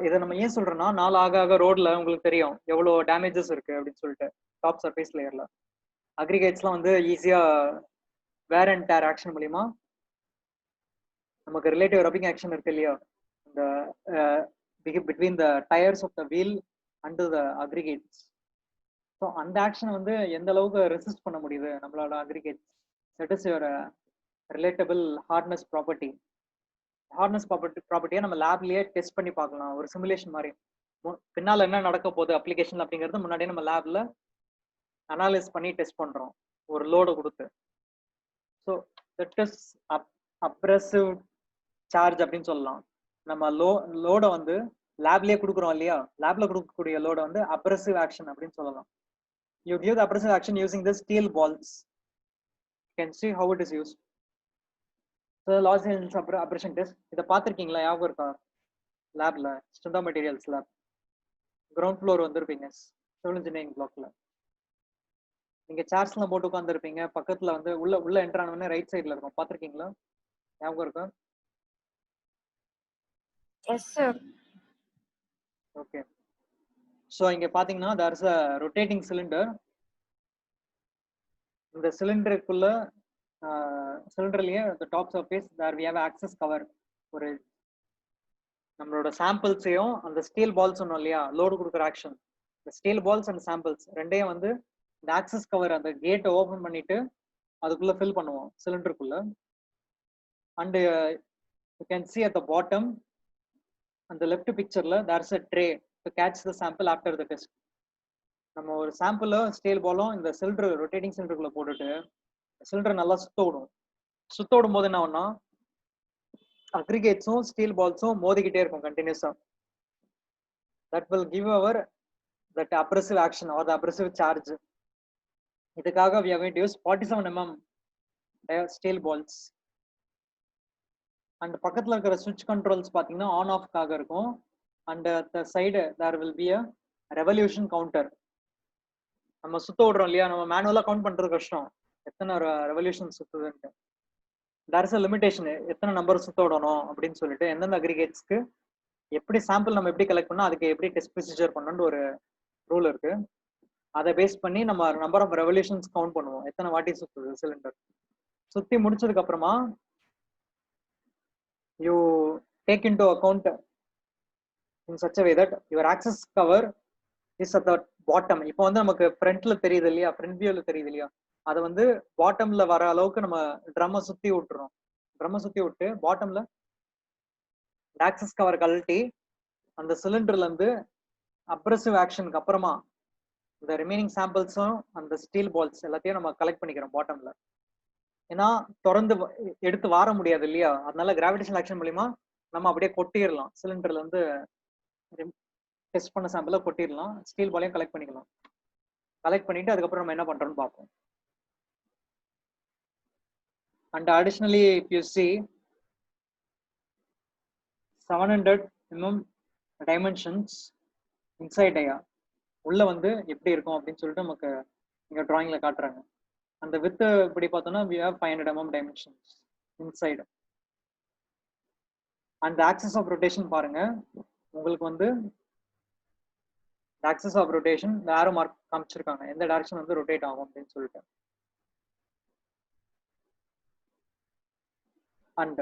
இதை நம்ம ஏன் சொல்றோம்னா, நாள் ஆக ரோட்ல உங்களுக்கு தெரியும் எவ்வளோ டேமேஜஸ் இருக்கு அப்படின்னு சொல்லிட்டு. டாப் சர்ஃபேஸ் லேயர்ல அக்ரிகேட்ஸ்லாம் வந்து ஈஸியா வேர் அண்ட் டேர் ஆக்ஷன் மூலியமா நமக்கு ரிலேட்டிவ் ரப்பிங் ஆக்ஷன் இருக்கு இல்லையா, இந்த between the tyres of the wheel and the aggregates. So அந்த ஆக்ஷன் வந்து எந்த அளவுக்கு ரெசிஸ்ட் பண்ண முடியுது நம்மளோட aggregates, that is your relatable hardness property. Hardness ப்ராப்பர்ட்டியை நம்ம லேப்லயே டெஸ்ட் பண்ணி பார்க்கலாம், ஒரு சிமுலேஷன் மாதிரி. பின்னால என்ன நடக்க போகுது அப்ளிகேஷன் அப்படிங்கிறது முன்னாடியே நம்ம லேப்ல அனாலிஸ் பண்ணி டெஸ்ட் பண்றோம் ஒரு லோடை கொடுத்து. So that is abrasive charge அப்படின்னு சொல்லலாம். நம்ம லோடை வந்து லேப்லயே கொடுக்குறோம் இல்லையா, லேப்ல கொடுக்கக்கூடிய லோடை வந்து அப்ரசிவ் ஆக்ஷன் அப்படின்னு சொல்லலாம். You give the abrasive action using the steel balls. You can see how it is used. Los Angeles abrasion test இதை பார்த்துருக்கீங்களா, ஞாபகம் இருக்கா? லேப்ல strength of materials lab ground floor வந்திருப்பீங்க சிவில் இன்ஜினியரிங் பிளாக்ல. நீங்க சேர்ஸ்லாம் போட்டு உட்காந்துருப்பீங்க, பக்கத்துல வந்து உள்ள என்டர் ஆனவொடனே ரைட் சைட்ல இருக்கும், பார்த்துருக்கீங்களா? ஞாபகம் இருக்கா? Yes sir. ஓகே. ஸோ இங்க பாத்தீங்கன்னா there is a rotating cylinder. இந்த சிலிண்டருக்குள்ள சிலிண்டர்லயே the top surface there we have access cover. ஒரு நம்மளோட சாம்பிள்ஸையும் அந்த ஸ்டீல் பால்ஸ் சொன்னோம் இல்லையா, லோடு கொடுக்குற ஆக்ஷன், இந்த ஸ்டீல் பால்ஸ் அண்ட் சாம்பிள்ஸ் ரெண்டையும் வந்து இந்த ஆக்சஸ் கவர் அந்த கேட்டை ஓபன் பண்ணிட்டு அதுக்குள்ள ஃபில் பண்ணுவோம் சிலிண்டருக்குள்ள. And you can see at the bottom அந்த லெஃப்ட் பிக்சர்ல there is a tray to catch the sample after the test. நம்ம ஒரு சாம்பிள் ஸ்டீல் பாலும் இந்த சிலிண்டர் ரொட்டேட்டிங் சிலிண்டருக்குள்ள போட்டுட்டு சிலிண்டர் நல்லா சுத்த விடும் போது என்ன ஆகும்னா அக்ரிகேட்ஸும் ஸ்டீல் பால்ஸும் மோதிக்கிட்டே இருக்கும் கண்டினியூஸா. That will give our that abrasive action or the abrasive charge. இதுக்காக we are going to use 47 mm steel balls. And பக்கத்துல இருக்கிற சுவிட்ச் கண்ட்ரோல்ஸ் பாத்தீங்கன்னா ஆன் ஆஃப்காக இருக்கும். And the side there will be a revolution counter. நம்ம சுத்த விடுறோம் இல்லையா, நம்ம மேனுவலா கவுண்ட் பண்றது கஷ்டம் எத்தனை ரெவல்யூஷன் சுத்துதுன்ட்டு. தேர் இஸ் அ லிமிடேஷன் எத்தனை நம்பர் சுத்த விடணும் அப்படின்னு சொல்லிட்டு, எந்தெந்த அக்ரிகேட்ஸ்க்கு எப்படி சாம்பிள் நம்ம எப்படி கலெக்ட் பண்ணா அதுக்கு எப்படி டெஸ்ட் ப்ரொசீஜர் பண்ணணும்னு ஒரு ரூல் இருக்கு. அதை பேஸ் பண்ணி நம்ம நம்பர் ஆஃப் ரெவல்யூஷன்ஸ் கவுண்ட் பண்ணுவோம், எத்தனை வாட்டி சுத்துது சிலிண்டர். சுத்தி முடிச்சதுக்கு அப்புறமா you take into account in such a way that your access cover is at the bottom. இப்போ வந்து நமக்கு ஃப்ரண்ட்ல தெரியுது இல்லையா, ஃப்ரண்ட் வியூல தெரியுது இல்லையா, அதை வந்து பாட்டம்ல வர அளவுக்கு நம்ம ட்ரம்மை சுத்தி விட்டுறோம். ட்ரம்மை சுத்தி விட்டு பாட்டம்ல ஆக்சஸ் கவர் கழட்டி அந்த சிலிண்டர்ல இருந்து அப்ரசிவ் ஆக்ஷனுக்கு அப்புறமா இந்த ரிமைனிங் சாம்பிள்ஸும் அந்த ஸ்டீல் பால்ஸ் எல்லாத்தையும் நம்ம கலெக்ட் பண்ணிக்கிறோம் பாட்டம்ல. ஏன்னா திறந்து எடுத்து வார முடியாது இல்லையா, அதனால கிராவிடேஷனல் ஆக்ஷன் மூலியமா நம்ம அப்படியே கொட்டிடலாம், சிலிண்டர்ல இருந்து டெஸ்ட் பண்ண சாம்பிள கொட்டிடலாம், ஸ்டீல் பாலையும் கலெக்ட் பண்ணிக்கலாம். கலெக்ட் பண்ணிட்டு அதுக்கப்புறம் நம்ம என்ன பண்றோம்னு பார்ப்போம். And additionally, if you see 700 mm dimensions inside dia உள்ள வந்து எப்படி இருக்கும் அப்படின்னு சொல்லிட்டு நமக்கு இங்க டிராயிங்ல காட்டுறாங்க. அந்த width இப்படி பார்த்தோம்னா we have 500 mm dimensions inside. and the axis of rotation பாருங்க, உங்களுக்கு வந்து the axis of rotation the arrow mark காமிச்சிருக்காங்க, எந்த டைரக்ஷன் வந்து ரொட்டேட் ஆகும் அப்படின்னு சொல்லிட்டு. and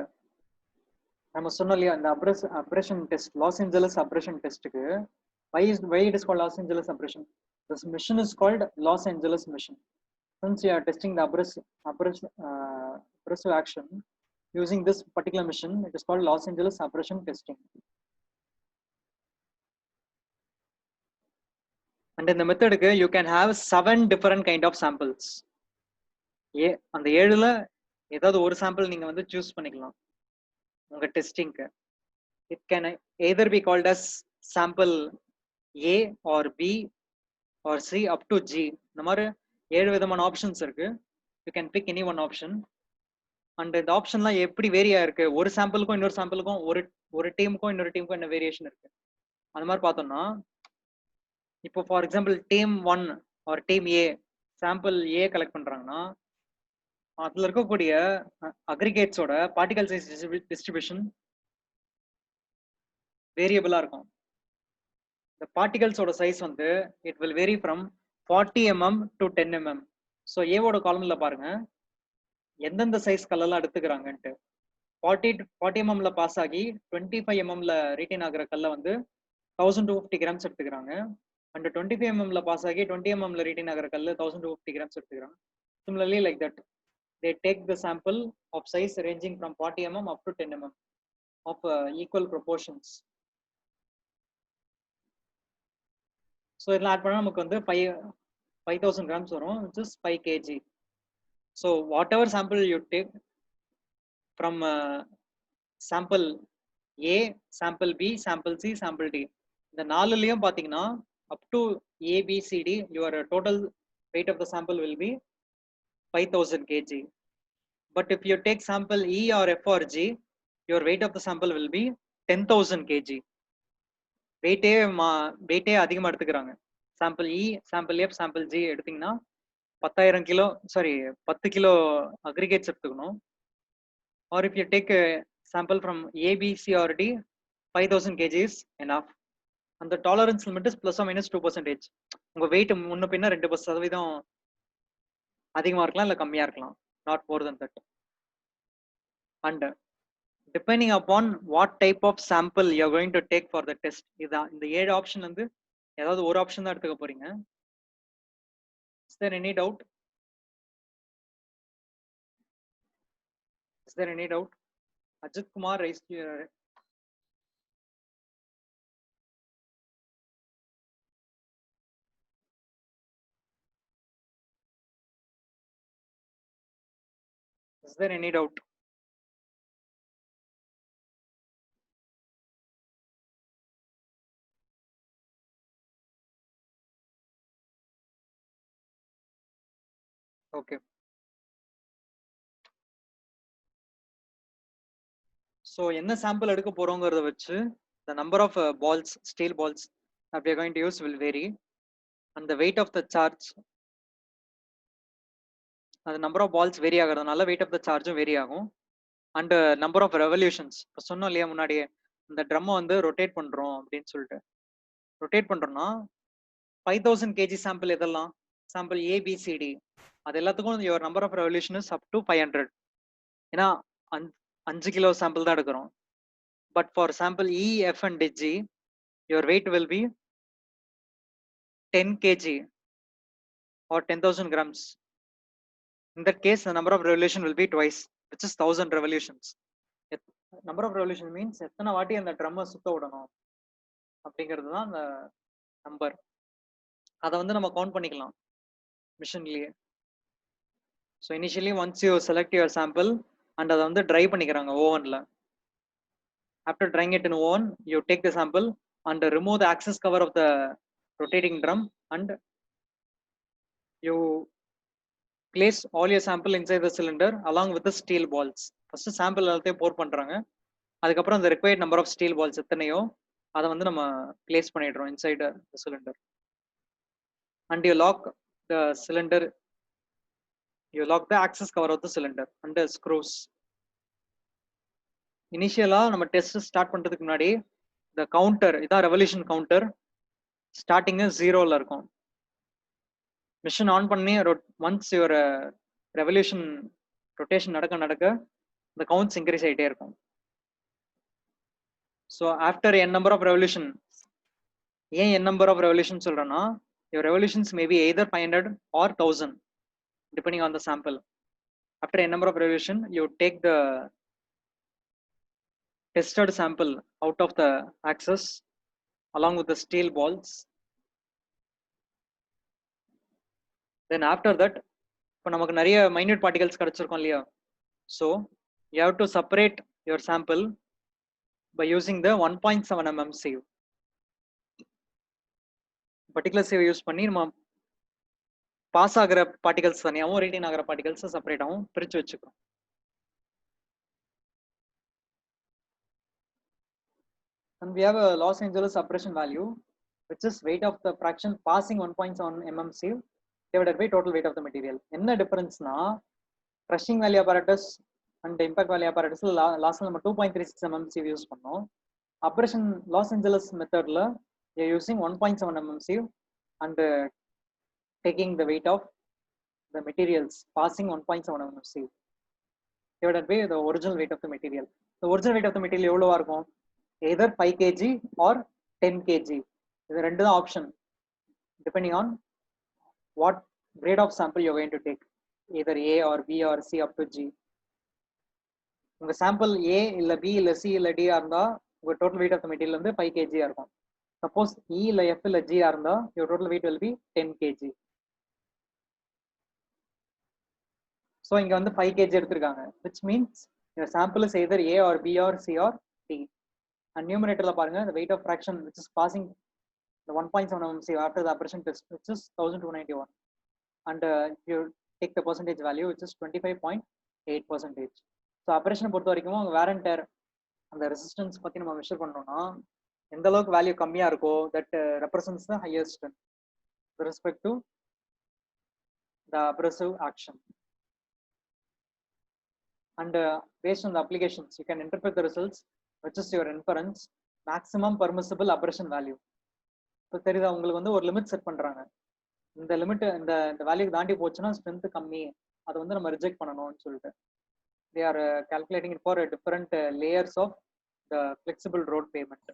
நம்ம சொன்னோம் இல்லையா இந்த abrasion test, Los Angeles abrasion testக்கு why it is called Los Angeles abrasion? This mission is called Los Angeles mission. Since you are testing the abrasive action using this particular mission, it is called Los Angeles abrasion testing. And in the method you can have 7 different kind of samples. அந்த 7ல ஏதாவது ஒரு sample நீங்க வந்து choose பண்ணிக்கலாம் உங்க டெஸ்டிங்க்கு. It can either be called as sample A or B or C up to G. இந்த மாதிரி 7 விதமான ஆப்ஷன்ஸ் இருக்கு. You can pick any one option. And இந்த ஆப்ஷன்லாம் எப்படி வேரியா இருக்கு, ஒரு சாம்பிளுக்கும் இன்னொரு சாம்பிளுக்கும் ஒரு டீமுக்கும் இன்னொரு டீமுக்கும் என்ன வேரியேஷன் இருக்கு அந்த மாதிரி பார்த்தோம்னா, இப்போ for example team 1 or team A sample A collect பண்றாங்கன்னா அதுல இருக்கக்கூடிய அக்ரிகேட்ஸோட பார்ட்டிகல் சைஸ் டிஸ்ட்ரிபியூஷன் வேரியபிளா இருக்கும். இந்த பார்ட்டிகல்ஸோட சைஸ் வந்து it will vary from 40 mm to 10 mm. So ஏவோட காலம்ல பாருங்க எந்தெந்த சைஸ் கல்லெல்லாம் எடுத்துக்கிறாங்கன்ட்டு. 40 mm பாஸ் ஆகி 25 mm ரீட்டைன் ஆகிற கல்லை வந்து 1250 grams எடுத்துக்கிறாங்க. அண்ட் 25 mm பாஸ் ஆகி 20 mm ரீட்டைன் ஆகிற கல் 1250 grams எடுத்துக்கிறாங்க. Similarly like that they take the sample of size ranging from 40 mm up to 10 mm of equal proportions. So இதெல்லாம் ஆட் பண்ணா நமக்கு வந்து 5000 grams வரும், which is 5 kg. So whatever sample you take from sample A, sample B, sample C, sample D, இந்த நாலுலயும் பாத்தீங்கன்னா up to A, B, C, D, your total weight of the sample will be 5000 kg. But if you take sample E or F or G, your weight of the sample will be 10,000 kg. வெயிட்டே அதிகமா எடுத்துக்கிறாங்க. Sample E, sample F, sample G எடுத்தீங்கன்னா 10 kilo aggregates எடுத்துக்கணும். Or if you take sample from ABC or D 5000 kg is enough. அந்த tolerance limit is +or-2%. உங்க wait முன்ன பின்ன 2% அதிகமா இருக்கலாம் இல்ல கம்மியா இருக்கலாம், not more than that. And depending upon what type of sample you are going to take for the test, இதான் இந்த 7 ஆப்ஷன் வந்து ஏதாவது ஒரு ஆப்ஷன் தான் எடுத்துக்க போறீங்க. Is there any doubt? Is there any doubt? Ajit Kumar raised your. Is there any doubt? Okay. So என்ன sample எடுக்க போறோங்கிறத வச்சு the number of balls, steel balls that we are going to use will vary, and the weight of the charge, the number of balls vary ஆகிறதுனால weight of the charge vary ஆகும். And number of revolutions, இப்போ சொன்னோம் இல்லையா முன்னாடியே இந்த ட்ரம்மை வந்து rotate பண்றோம் அப்படின்னு சொல்லிட்டு, ரொட்டேட் பண்றோம்னா 5000 kg சாம்பிள் எதெல்லாம், சாம்பிள் ABCD, அது எல்லாத்துக்கும் your number of revolution is up to 500. ஏன்னா 5 கிலோ சாம்பிள் தான் எடுக்கிறோம். But for sample E, F and G, your weight will be 10 kg or 10,000 grams. In that case, the number of revolution will be twice, which is 1000 revolutions. Number of revolution means எத்தனை வாட்டி அந்த ட்ரம்மை சுத்த விடணும் அப்படிங்கிறது தான் அந்த number. அதை வந்து நம்ம கவுண்ட் பண்ணிக்கலாம் மிஷின்லயே. So initially once you select your sample and அதை வந்து ட்ரை பண்ணிக்கிறாங்க ஓவன்ல. After drying it in oven, you take the sample and remove the access cover of the rotating drum, and you place all your sample inside the cylinder along with the steel balls. First sample எல்லாத்தையும் pour பண்றாங்க. அதுக்கப்புறம் the required number of steel balls எத்தனையோ அதை வந்து நம்ம place பண்ணிடுறோம் inside the cylinder. And you lock the cylinder, you lock the access cover of the cylinder and the screws. Initially நம்ம test start பண்றதுக்கு முன்னாடி the counter இதான் revolution counter starting 0ல இருக்கும். மிஷின் ஆன் பண்ணி once your revolution rotation நடக்க the counts increase ஆயிட்டே இருக்கும். So after n number of revolution, ஏன் n number of revolution சொல்றேன்னா your revolutions may be either 500 or 1000 depending on the sample. After n number of revolution, you take the tested sample out of the axis along with the steel balls. Then after that, இப்போ நமக்கு நிறைய minute particles கிடைச்சிருக்கும் இல்லையா, so you have to separate your sample by using the 1.7 mm sieve. Particular sieve use பண்ணி நம்ம pass ஆகிற particles தனியாகவும் retain ஆகிற பார்ட்டிகல்ஸ் செப்பரேட்டாகவும் பிரித்து வச்சுக்கிறோம். And we have a Los Angeles separation value, which is weight of the fraction passing 1.7 mm sieve divided by total weight of the material. என்ன டிஃபரன்ஸ்னா crushing value apparatus and impact value apparatus லாஸ்ட்ல நம்ம 2.36 mm sieve use பண்ணோம். Operation Los Angeles methodல we are using 1.7 mm sieve and taking the weight of the materials passing 1.7 mm sieve divided by the original weight of the material. The original weight of the material எவ்வளவா இருக்கும்? Either 5 kg or 10 kg. இது ரெண்டு தான் option depending on what grade of sample you're going to take, either A or B or C up to G. உங்க sample A இல்ல B இல்ல C இல்ல D இருந்தா உங்க total weight of the material வந்து 5 kg இருக்கும். Suppose E இல்ல F இல்ல G இருந்தா your total weight will be 10 kg. So இங்க வந்து 5 kg எடுத்திருக்காங்க, which means your sample is either A or B or C or D. And numeratorல பாருங்க, the weight of fraction which is passing the 1.7 mm sieve after the operation test, which is 1291, and you take the percentage value, which is 25.8%. So operation பொறுத்த வரைக்கும் wear and tear அந்த resistance பத்தி நம்ம measure பண்ணோம்னா எந்த அளவுக்கு value கம்மியா இருக்கோ that represents the highest with respect to the abrasive action. And based on the applications, you can interpret the results, which is your inference, maximum permissible abrasion value. இப்போ தெரியுதா, உங்களுக்கு வந்து ஒரு லிமிட் செட் பண்றாங்க, இந்த limit இந்த வேல்யூக்கு தாண்டி போச்சுன்னா ஸ்ட்ரென்த் கம்மி, அதை வந்து நம்ம ரிஜெக்ட் பண்ணணும்னு சொல்லிட்டு they are calculating it for different layers of the flexible road pavement.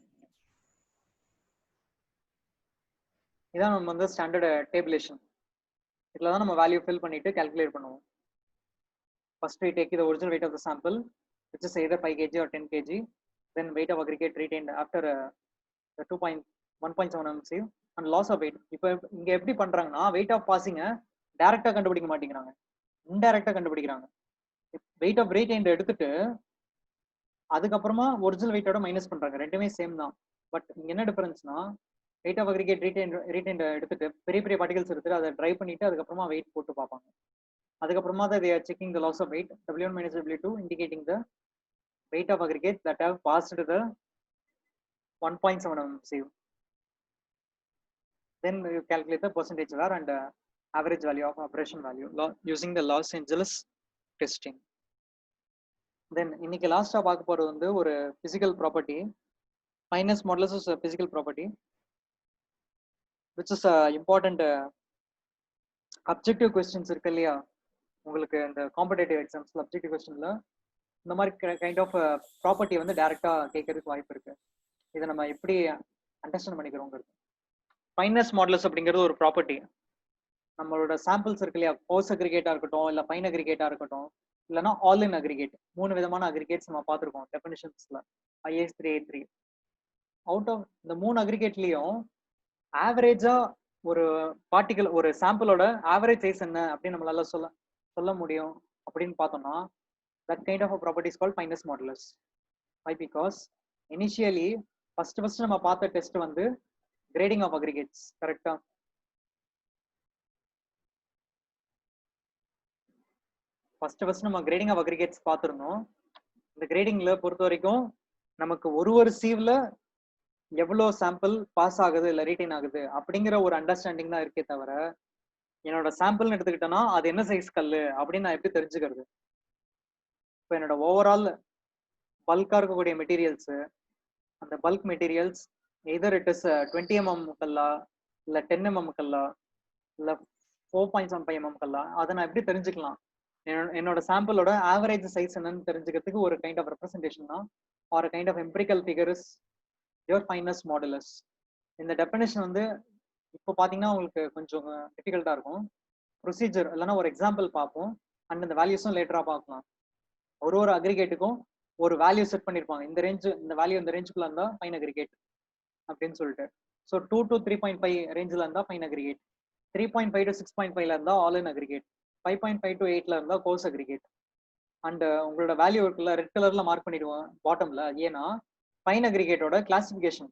இதான் நம்ம வந்து ஸ்டாண்டர்ட் டேபிளேஷன். இதில் தான் நம்ம வேல்யூ ஃபில் பண்ணிட்டு கால்குலேட் பண்ணுவோம். First we take the original weight of the sample, which is either 5 kg or 10 kg. Then weight of aggregate retained after the 1.7 mm sieve and loss of weight. இப்போ இங்க எப்படி பண்றாங்கன்னா weight of passing டைரக்டா கண்டுபிடிக்க மாட்டேங்கிறாங்க, இன்டைரக்டா கண்டுபிடிக்கிறாங்க. weight of retained எடுத்துட்டு அதுக்கப்புறமா ஒரிஜினல் வெயிட்டோட மைனஸ் பண்றாங்க, ரெண்டுமே சேம் தான். பட் இங்க என்ன டிஃபரன்ஸ்னா weight of aggregate retained எடுத்துட்டு பெரிய பெரிய பார்ட்டிகல்ஸ் எடுத்துட்டு அதை ட்ரை பண்ணிட்டு அதுக்கப்புறமா வெயிட் போட்டு பார்ப்பாங்க. அதுக்கப்புறமா தான் they are checking the loss of weight, W1 minus W2 indicating the weight of aggregates that have passed the 1.7 mm sieve. Then you calculate the percentage wear and average value of abrasion value using the Los Angeles testing. Then இன்னைக்கு லாஸ்டா பார்க்க போறது வந்து ஒரு physical property. Fineness modulus is a physical property which is important objective questions இருக்கு இல்லையா, உங்களுக்கு இந்த காம்படிட்டிவ் எக்ஸாம்ஸ்ல அப்ஜெக்டிவ் क्वेश्चनல இந்த மாதிரி கைண்ட் ஆஃப் ப்ராப்பர்ட்டி வந்து டைரக்டா கேட்கறதுக்கு வாய்ப்பு இருக்கு. இதை நம்ம எப்படி அண்டர்ஸ்டாண்ட் பண்ணிக்கிறோங்கிறது. ஃபைனஸ் மாடுலஸ் அப்படிங்கிறது ஒரு ப்ராப்பர்ட்டி. நம்மளோட சாம்பிள்ஸ் இருக்கு இல்லையா, கோர்ஸ் அக்ரிகேட்டா இருக்கட்டும் இல்ல ஃபைன் அக்ரிகேட்டா இருக்கட்டும் இல்லைன்னா ஆல் இன் அக்ரிகேட், 3 விதமான அக்ரிகேட்ஸ் நம்ம பார்த்துருக்கோம் டெஃபினிஷன்ஸ்ல IAS 383. அவுட் ஆஃப் இந்த 3 அக்ரிகேட்லயும் ஆவரேஜா ஒரு பார்ட்டிகல் ஒரு சாம்பிளோட ஆவரேஜ் சைஸ் என்ன அப்படின்னு நம்மளால சொல்ல முடியும் அப்படின்னு பார்த்தோம்னா that kind of a property is called fineness modulus. Why? Because initially first நம்ம பார்த்த டெஸ்ட் வந்து grading of aggregates, கரெக்டா? ஃபர்ஸ்ட் நம்ம கிரேடிங் ஆஃப் அக்ரிகேட்ஸ் பார்த்துருந்தோம். இந்த கிரேடிங்ல பொறுத்த வரைக்கும் நமக்கு ஒரு சீவ்ல எவ்வளவு சாம்பிள் பாஸ் ஆகுது இல்ல ரீட்டைன் ஆகுது அப்படிங்கிற ஒரு அண்டர்ஸ்டாண்டிங் தான் இருக்கே தவிர, என்னோட சாம்பிள்னு எடுத்துக்கிட்டேன்னா அது என்ன சைஸ் கல்லு அப்படின்னு நான் எப்படி தெரிஞ்சுக்கிறது? இப்போ என்னோட ஓவரால் பல்கா இருக்கக்கூடிய மெட்டீரியல்ஸ், அந்த bulk materials either it is 20 mm கல்லா இல்ல 10 mm கல்லா இல்ல 4.75 mm கல்லா, அதை நான் எப்படி தெரிஞ்சுக்கலாம்? என்னோட சாம்பிளோட ஆவரேஜ் சைஸ் என்னன்னு தெரிஞ்சுக்கிறதுக்கு ஒரு கைண்ட் ஆஃப் ரெப்ரஸன்டேஷன் தான் or kind of empirical figure is your fineness modulus. இந்த டெஃபினேஷன் வந்து இப்போ பார்த்தீங்கன்னா உங்களுக்கு கொஞ்சம் டிஃபிகல்ட்டா இருக்கும். ப்ரொசீஜர் இல்லைன்னா ஒரு எக்ஸாம்பிள் பார்ப்போம் அண்ட் இந்த வேல்யூஸும் லேட்டரா பார்க்கலாம். ஒரு அக்ரிகேட்டுக்கும் ஒரு வேல்யூ செட் பண்ணிருப்பாங்க. இந்த வேல்யூ இந்த ரேஞ்சுக்குள்ள இருந்தா ஃபைன் அக்ரிகேட் அப்படின்னு சொல்லிட்டு. ஸோ 2 to 3.5 ரேஞ்சில் இருந்தா ஃபைன் அக்ரிகேட், 3.5 to 6.5 இருந்தா ஆல் இன் அக்ரிகேட், 5.5 to 8 இருந்தா கோர்ஸ் அக்ரிகேட். அண்ட் உங்களோட வேல்யூ இருக்குல்ல ரெட் கலர்ல மார்க் பண்ணிடுவோம் பாட்டம்ல. ஏன்னா ஃபைன் அக்ரிகேட்டோட classification,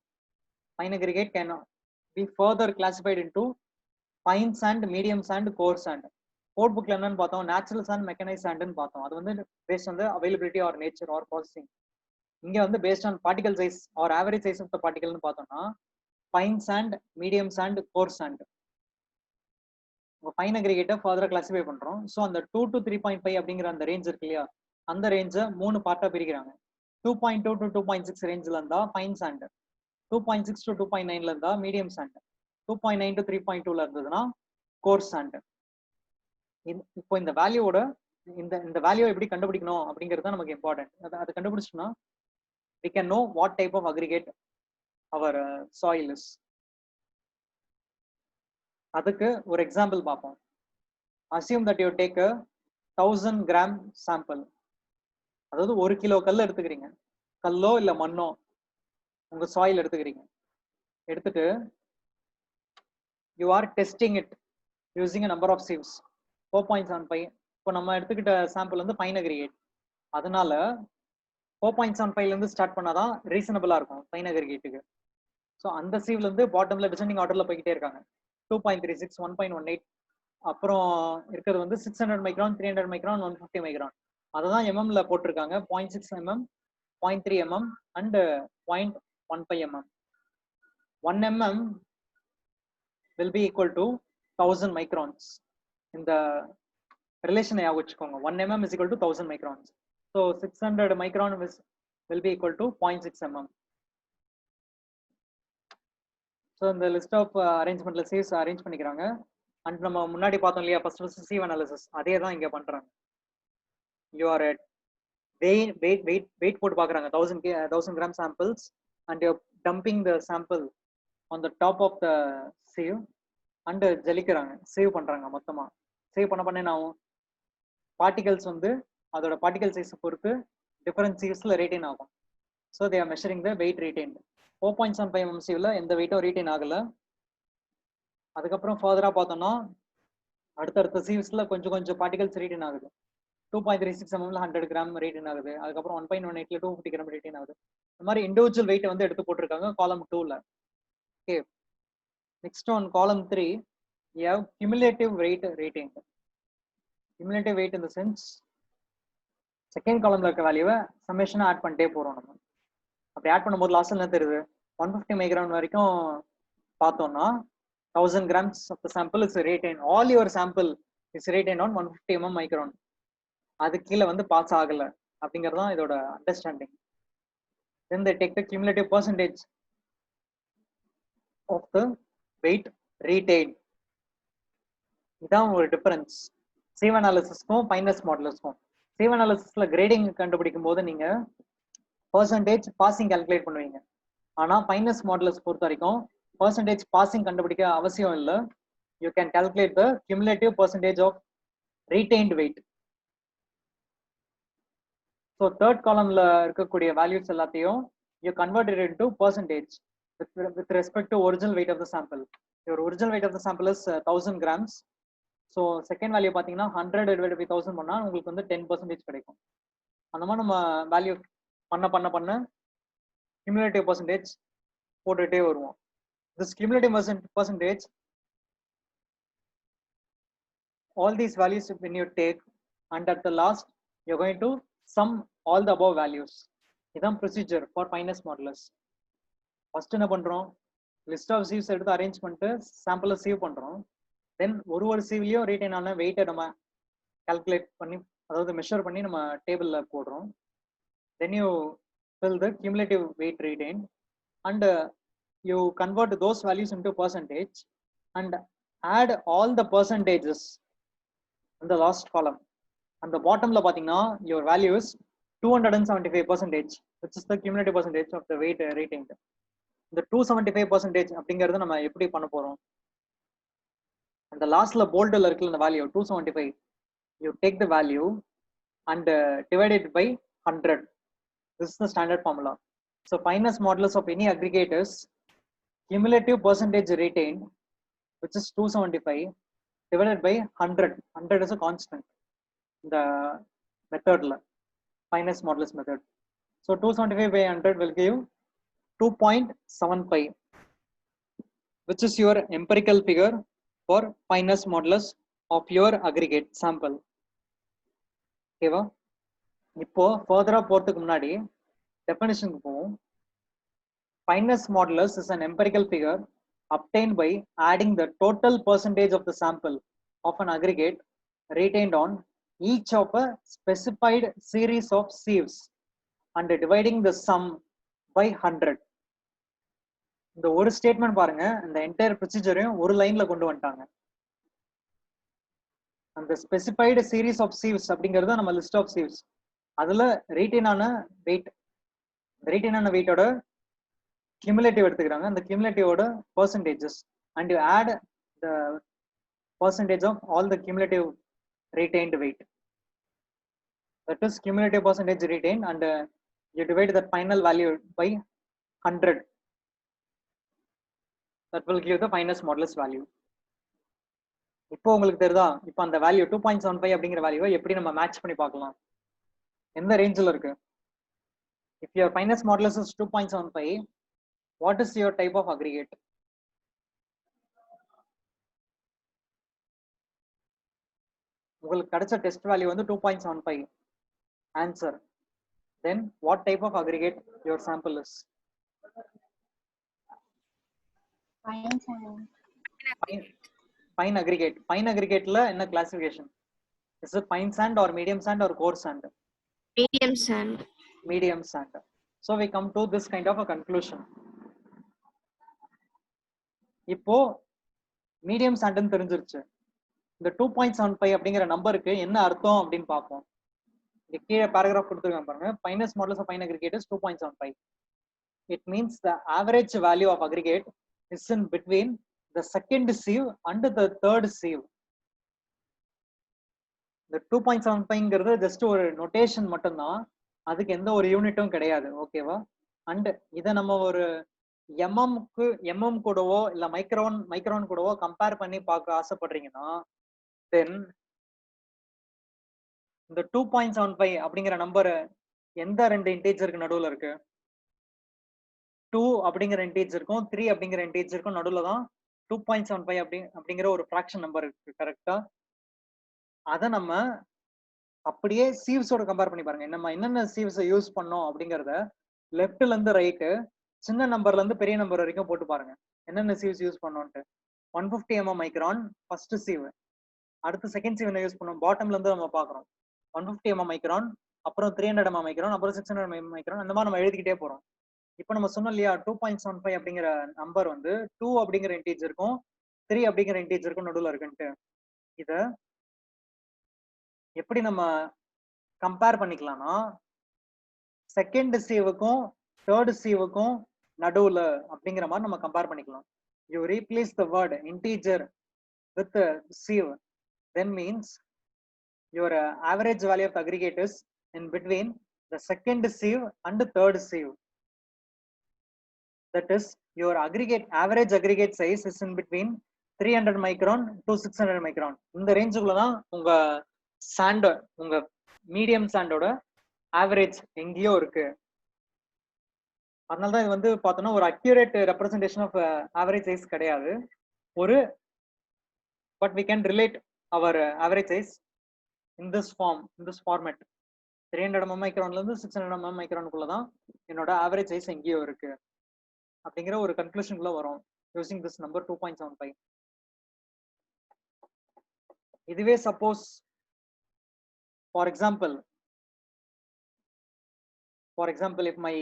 fine aggregate can be further classified into fine sand, medium sand, coarse sand. Code புக்ல என்னன்னு பார்த்தோம், நேச்சுரல் சாண்ட், மெக்கனைஸ் சாண்ட்னு பார்த்தோம். அது வந்து based on availability or nature or processing. இங்க வந்து based on particle size or average size of the பார்ட்டிகல்னு பார்த்தோம்னா fine sand, medium sand, coarse sand. Fine அக்ரிகேட்டை ஃபர்தரா கிளாசிஃபை பண்றோம். ஸோ அந்த 2 to 3.5 அப்படிங்கிற அந்த ரேஞ்ச் இருக்கு இல்லையா, அந்த ரேஞ்சை 3 பார்ட்டா பிரிக்கிறாங்க. 2.2 to 2.6 ரேஞ்சில் இருந்தா ஃபைன் சாண்ட், 2.6 to 2.9 இருந்தா மீடியம் சாண்ட், 2.9 to 3.2 இருந்ததுன்னா கோர் சாண்ட். இப்போ இந்த வேல்யூவோட இந்த வேல்யூ எப்படி கண்டுபிடிக்கணும் அப்படிங்கிறது தான் நமக்கு இம்பார்ட்டன்ட். அது கண்டுபிடிச்சோம்னா we can know what type of aggregate our soil is. அதுக்கு ஒரு எக்ஸாம்பிள் பார்ப்போம். assume that you take a 1000 gram sample, அதாவது 1 கிலோ கல் எடுத்துக்கிறீங்க, கல்லோ இல்ல மண்ணோ உங்க சாயில் எடுத்துக்கிறீங்க. எடுத்துட்டு you are testing it using a number of sieves 4.75. இப்போ நம்ம எடுத்துக்கிட்ட சாம்பிள் வந்து ஃபைன் அக்ரிகேட், அதனால 4.75 இருந்து ஸ்டார்ட் பண்ணாதான் ரீசனபிளா இருக்கும் ஃபைன் அக்ரிகேட்டுக்கு. ஸோ அந்த சீவ்ல இருந்து பாட்டம்ல டிசெண்டிங் ஆர்டர்ல போய்கிட்டே இருக்காங்க. 2.36, 1.18, அப்புறம் இருக்கிறது வந்து 600 மைக்ரான், 300 மைக்ரான், 150 மைக்ரான். அதை தான் எம்எம்ல போட்டிருக்காங்க. 0.6 mm, 0.3 mm and 0.15 mm. 1 mm will be equal to 1000 microns. இந்த ரிலேஷனை ஞாபகம் வச்சுக்கோங்க. 1 mm is equal to 1000 microns. So 600 micron will be equal to 0.6 mm. So இந்த லிஸ்ட் ஆஃப் அரேஞ்ச்மெண்ட்ல சீவ்ஸ் அரேஞ்ச் பண்ணிக்கிறாங்க. அண்ட் நம்ம முன்னாடி பார்த்தோம் இல்லையா ஃபர்ஸ்ட் சீவ் அனாலிசிஸ், அதே தான் இங்கே பண்றாங்க. யூஆர் வெயிட் போட்டு பார்க்குறாங்க 1000 gram samples and you dumping the sample on the top of the sieve and ஜலிக்கிறாங்க, சேவ் பண்றாங்க. மொத்தமாக சேவ் பண்ண என்ன ஆகும், பார்ட்டிகல்ஸ் வந்து அதோட பார்ட்டிகல் சைஸை பொறுத்து டிஃபரன்ஸ் சீவ்ஸ்ல ரீட்டைன் ஆகும். So they are measuring the weight retained. 4.75 mm சீவ்ல எந்த வெயிட்டும் ரீட்டைன் ஆகல. அதுக்கப்புறம் ஃபர்தரா பார்த்தோம்னா அடுத்தடுத்த சீவ்ஸ்ல கொஞ்சம் பார்ட்டிகல்ஸ் ரீட்டைன் ஆகுது. 2.36 mm 100 கிராம் ரீட்டைன் ஆகுது. அதுக்கப்புறம் 1.18 250 கிராம் ரீட்டைன் ஆகுது. இந்த மாதிரி இண்டிவிஜுவல் வெயிட் வந்து எடுத்து போட்டிருக்காங்க காலம் 2ல. ஓகே, நெக்ஸ்ட் ஆன் காலம் 3 you have cumulative weight retained. Cumulative weight in the sense second காலம்ல இருக்க வேல்யூவை சம்மேஷனா ஆட் பண்ணிட்டே போறோம். நம்ம அப்படி ஆட் பண்ணும்போது லாஸ்ட் என்ன தெரியுது, 150 மைக்ரான் வரைக்கும் பார்த்தோம்னா 1000 grams of the sample is retained. All your sample is retained on 150 mm micron. அது கீழே வந்து பாஸ் ஆகல அப்படிங்கிறது தான் இதோட understanding. Then they take the cumulative percentage of the weight retained. இதான் ஒரு டிஃபரன்ஸ் சீவ் அனாலிசிஸ்க்கும் ஃபைனஸ் மாடலர்ஸ்க்கும். சீவ் அனாலிசிஸ்ல கிரேடிங் கண்டுபிடிக்கும் போது நீங்க பர்சன்டேஜ் பாசிங் கால்குலேட் பண்ணுவீங்க. ஆனா ஃபைனஸ் மாடலர்ஸ் பொறுத்த வரைக்கும் பர்சன்டேஜ் பாசிங் கண்டுபிடிக்க அவசியம் இல்லை. You can calculate the cumulative percentage of retained weight. So third காலம்ல இருக்கக்கூடிய வேல்யூஸ் எல்லாத்தையும் you converted into percentage with respect to original weight of the sample. Your original weight of the sample is 1000 grams. So second value பார்த்தீங்கன்னா 100 divided by 1000 பண்ணால் உங்களுக்கு வந்து 10% கிடைக்கும். அந்த மாதிரி நம்ம வேல்யூ பண்ண cumulative percentage போட்டுட்டே வருவோம். This cumulative percentage, all these values when you take and at the last you're going to sum all the above values. இதான் procedure for finest modulus. first என்ன பண்றோம், list of sieves எடுத்து arrange பண்ணிட்டு சாம்பிளை save பண்றோம். தென் ஒரு சீவ்லயும் retain ஆன வெயிட்டை நம்ம கால்குலேட் பண்ணி, அதாவது மெஷர் பண்ணி நம்ம டேபிள்ல போடுறோம். then you fill the cumulative weight retained and you convert those values into percentage and add all the percentages in the last column. And the bottom la pathina your value is 275%, which is the cumulative percentage of the weight retained. The 275% அப்படிங்கிறது நம்ம எப்படி பண்ண போறோம், and the last la bold la irukla the value 275, you take the value and divide it by 100. This is the standard formula. So finest modulus of any aggregate is cumulative percentage retained, which is 275, divided by 100. 100 is a constant in the method la, finest modulus method. So 275 by 100 will give 2.75, which is your empirical figure for finest modulus of your aggregate sample. Okay va? இப்போ further போறதுக்கு முன்னாடி டெஃபினிஷனுக்கு போவோம். finest modulus is an empirical figure obtained by adding the total percentage of the sample of an aggregate retained on each of a specified series of sieves and dividing the sum by 100. இந்த ஒரு statement பாருங்க, இந்த entire ப்ரொசீஜரையும் ஒரு லைன்ல கொண்டு வந்துட்டாங்க. அந்த specified series of சீவ்ஸ் அப்படிங்கிறது நம்ம லிஸ்ட் ஆஃப் சீவ்ஸ், அதுல ரீட்டைன் ஆன வெயிட், ரீட்டைன் ஆன வெயிட்டோட cumulative எடுத்துக்கிறாங்க, அந்த cumulativeோட percentages and you add the percentage of all the cumulative retained weight, that is cumulative percentage retained, and you divide the final value by 100. that will give the finest modulus value. இப்போ உங்களுக்கு தெரியுதா, இப்போ அந்த value 2.75 அப்படிங்கிற வேல்யூவை எப்படி நம்ம match பண்ணி பார்க்கலாம், எந்த ரேஞ்சில் இருக்கு. if your finest modulus is 2.75, what is your type of aggregate? உங்களுக்கு கிடைச்ச டெஸ்ட் வேல்யூ வந்து 2.75 answer. then what type of aggregate your sample is? fine aggregate. fine aggregate la என்ன classification? is it fine sand or medium sand or coarse sand? Medium sand. medium sand. So we come to this kind of a conclusion. இப்போ medium சாண்ட்னு தெரிஞ்சிருச்சு. இந்த 2.75 அப்படிங்கிற நம்பருக்கு என்ன அர்த்தம் அப்படின்னு பார்ப்போம். இங்க கீழே பேராகிராஃப் கொடுத்துருக்காங்க பாருங்க. finest modulus of fine aggregate is 2.75. it means the average value of aggregate is in between the second sieve and the third sieve. இந்த 2.75ங்கிறது ஜஸ்ட் ஒரு நோட்டேஷன் மட்டும்தான், அதுக்கு எந்த ஒரு யூனிட்டும் கிடையாது. ஓகேவா? அண்ட் இதை நம்ம ஒரு எம்எம் கூடவோ இல்ல மைக்ரான் கூடவோ கம்பேர் பண்ணி பார்க்க ஆசைப்படுறீங்கன்னா தென் இந்த 2.75 அப்படிங்கிற நம்பர் எந்த ரெண்டு இன்டீஜருக்கு நடுவுல இருக்கு? 2 அப்படிங்கிற இன்டீஜருக்கும் 3 அப்படிங்கிற இன்டீஜருக்கும் நடுவுல தான் 2.75 அப்படிங்கிற ஒரு ஃபிராக்ஷன் நம்பர் இருக்கு. கரெக்டா? அதை நம்ம அப்படியே சீவ்ஸோட கம்பேர் பண்ணி பாருங்க. நம்ம என்னென்ன சீவ்ஸை யூஸ் பண்ணோம் அப்படிங்கறத லெஃப்ட்ல இருந்து ரைட்டு, சின்ன நம்பர்ல இருந்து பெரிய நம்பர் வரைக்கும் போட்டு பாருங்க என்னென்ன சீவ்ஸ் யூஸ் பண்ணோம்ட்டு. 150 mm மைக்ரான் ஃபர்ஸ்ட் சீவ், அடுத்து செகண்ட் சீவ் என்ன யூஸ் பண்ணோம் பாட்டம்ல இருந்து நம்ம பாக்குறோம். 150 mm மைக்ரான், அப்புறம் 300 mm மைக்ரான், அப்புறம் 600 mm மைக்ரான், அந்த மாதிரி நம்ம எழுதிக்கிட்டே போறோம். இப்போ நம்ம சொன்னோம் இல்லையா 2.75 அப்படிங்கிற நம்பர் வந்து 2 அப்படிங்கிற இன்டீஜருக்கும் 3 அப்படிங்கிற இன்டீஜருக்கும் நடுவுல இருக்குன்ட்டு. இத எப்படி நம்ம கம்பேர் பண்ணிக்கலாம்னா செகண்ட் சீவுக்கும் தேர்ட் சீவுக்கும் நடுவுல அப்படிங்கிற மாதிரி நம்ம கம்பேர் பண்ணிக்கலாம். You replace the word integer with sieve, then means your average value of the aggregate is in between the second sieve and the third sieve. That is your average aggregate size is in between 300 micron to 600 micron. இந்த ரேஞ்சுக்குள்ள தான் உங்க sand, உங்க medium சாண்டோட average எங்கேயோ இருக்கு. அதனாலதான் இது வந்து பார்த்தோம்னா ஒரு accurate representation of average size கிடையாது. ஒரு but we can relate our average size in this form, in this format, 300 mm மைக்ரான்ல இருந்து 600 mm மைக்ரானுக்குள்ள தான் என்னோட ஆவரேஜ் சைஸ் எங்கேயோ இருக்கு அப்படிங்கிற ஒரு கன்க்ளூஷனுக்குள்ள வரும் யூசிங் திஸ் நம்பர் 2.75. இதுவே suppose for example if my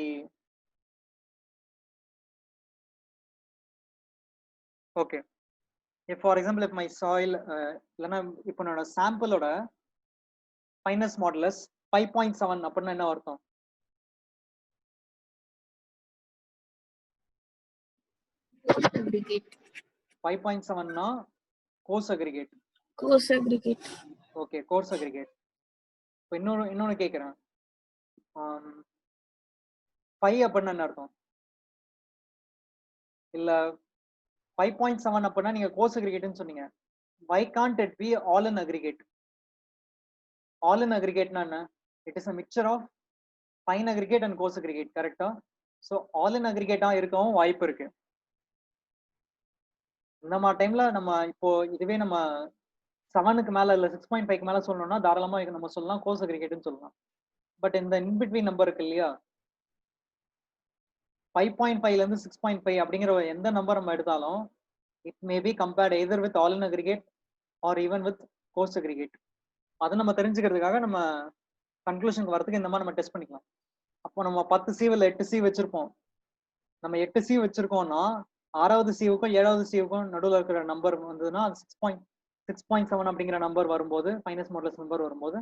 okay, if for example if my soil இல்லனா இப்போ என்னோட சாம்பிளோட ஃபைனஸ் மாடுலஸ் 5.7 அப்படின்னா என்ன அர்த்தம்? Aggregate. 5.7னா coarse aggregate. Coarse aggregate. Okay, coarse aggregate. இப்போ இன்னொன்னு கேட்குறேன், 5 அப்படின்னா என்ன அர்த்தம்? இல்ல 5.7 அப்படின்னா நீங்க கோர்ஸ் அக்ரிகேட்னு சொன்னீங்க. Why can't it be all in aggregate? All in aggregate na enna? It is a mixture of fine aggregate and coarse aggregate, correct? So all in aggregate இருக்கவும் வாய்ப்பு இருக்கு. நம்ம டைம்ல நம்ம இப்போ இதுவே நம்ம 7க்கு மேல இல்ல 6.5க்கு மேல சொல்லணும்னா தாராளமா நம்ம சொல்லலாம் கோர்ஸ் அக்ரிகேட்னு சொல்லலாம். பட் இந்த இன் பிட்வீன் நம்பர் இருக்கு இல்லையா, 5.5ல இருந்து 6.5 அப்படிங்கிற எந்த நம்பர் நம்ம எடுத்தாலும் it may be compared either with all in aggregate R even with course aggregate. அதை நம்ம தெரிஞ்சுக்கிறதுக்காக நம்ம கன்க்ளூஷனுக்கு வரதுக்கு இந்த மாதிரி நம்ம டெஸ்ட் பண்ணிக்கலாம். அப்போ நம்ம 10 சீவில் 8 சி வச்சிருப்போம். நம்ம 8 சி வச்சிருக்கோம்னா 6வது சீவுக்கும் 7வது சீவுக்கும் நடுவில் இருக்கிற நம்பர் வந்ததுன்னா 6.7 அப்படிங்கிற நம்பர் வரும்போது, ஃபைனஸ் மாடுலஸ் நம்பர் வரும்போது,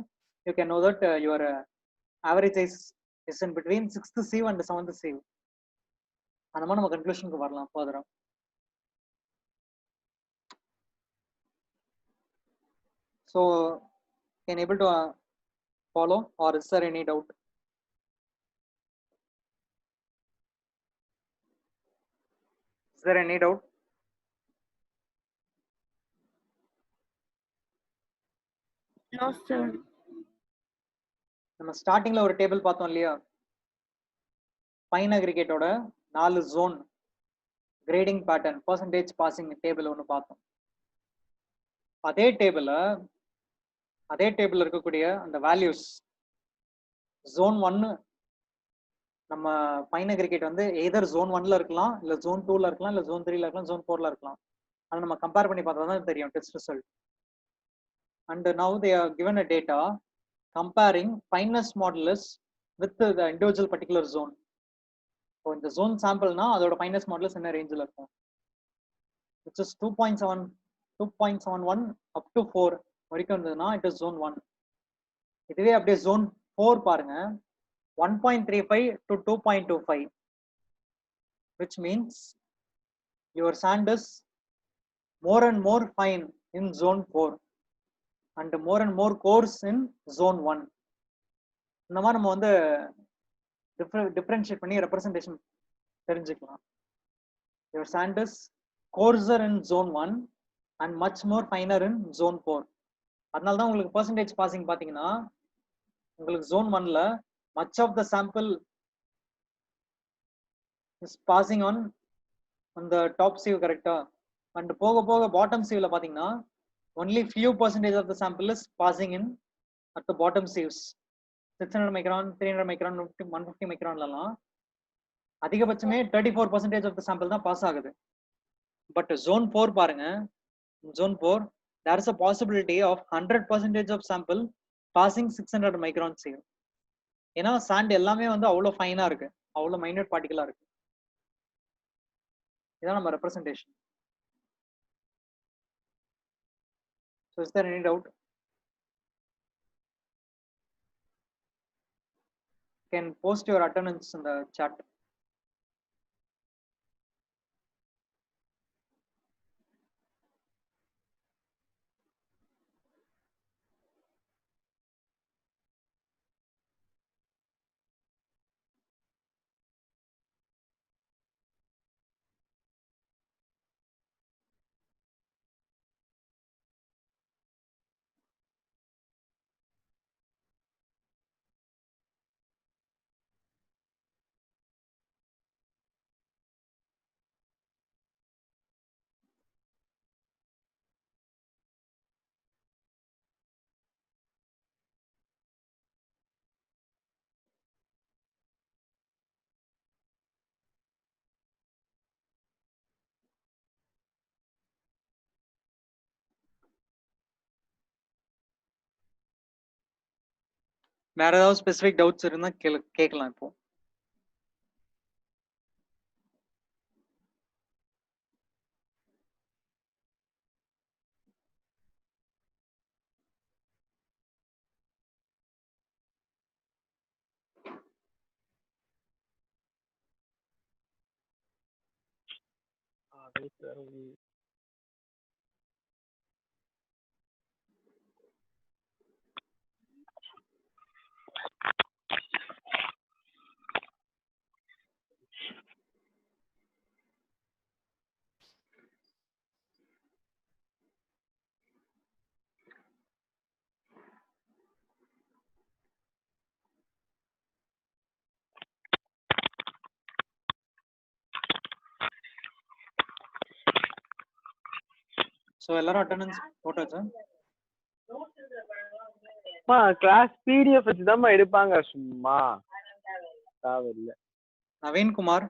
you can know that your average size is in between 6th sieve and 7th sieve. அந்த மாதிரி நம்ம கன்க்ளூஷனுக்கு வரலாம் ஃபர்தரா. So can able to follow or is there any doubt? Is there any doubt? No, sir. நம்ம ஸ்டார்டிங்ல ஒரு table பார்த்தோம் இல்லையா, ஃபைன் அக்ரிகேட்டோட 4 zone grading pattern percentage passing table ஒன்று பார்த்தோம். அதே டேபிள் இருக்கக்கூடிய அந்த வேல்யூஸ் ஜோன் 1 நம்ம ஃபைன் அக்ரிகேட் வந்து எய்தர் ஜோன் 1ல இருக்கலாம், இல்ல ஜோன் 2ல இருக்கலாம், இல்ல ஜோன் 3ல இருக்கலாம், ஜோன் 4ல இருக்கலாம். அதை நம்ம கம்பேர் பண்ணி பார்த்தா தான் தெரியும் test result. And now they are given a data comparing fineness modulus with the individual particular zone. So in the zone sample na adoda fineness modulus enna range la irukum, which is 2.71 up to 4 varaikum irundadna it is zone 1. இதுவே அப்படியே zone 4 பாருங்க, 1.35 to 2.25, which means your sand is more and more fine in zone 4 and more and more coarse in zone 1. இந்த மாதிரி நம்ம வந்து differentiate பண்ணி representation தெரிஞ்சுக்கலாம். Your sand is coarser in zone 1 and much more finer in zone 4. அதனால தான் உங்களுக்கு percentage passing பார்த்தீங்கன்னா உங்களுக்கு zone 1ல much of the sample is passing on the top sieve, correct? And போக போக bottom sieve ல பார்த்தீங்கன்னா only few percentage of the sample is passing in at the bottom sieves. 600 micron, 300 micron, 150 micronலாம் அதிகபட்சமே 34% of the sample தான் pass ஆகுது. But zone 4 பாருங்க, zone 4 there is a possibility of 100% of sample passing 600 micron sieve. ஏன்னா sand எல்லாமே வந்து அவ்வளோ ஃபைனா இருக்கு, அவ்வளோ minute பார்ட்டிகலா இருக்கு. இதான் நம்ம representation. So is there any doubt? You can post your attendance in the chat. வேற ஏதாவது ஸ்பெசிபிக் டவுட்ஸ் இருந்தா கேட்கலாம் இப்போ. ஸோ எல்லாரும் அட்டெண்டன்ஸ் போட்டாச்சா? கிளாஸ் பிடிஎஃப் வச்சு தான் எடுப்பாங்க சும்மா தேவையில்லை. நவீன்குமார்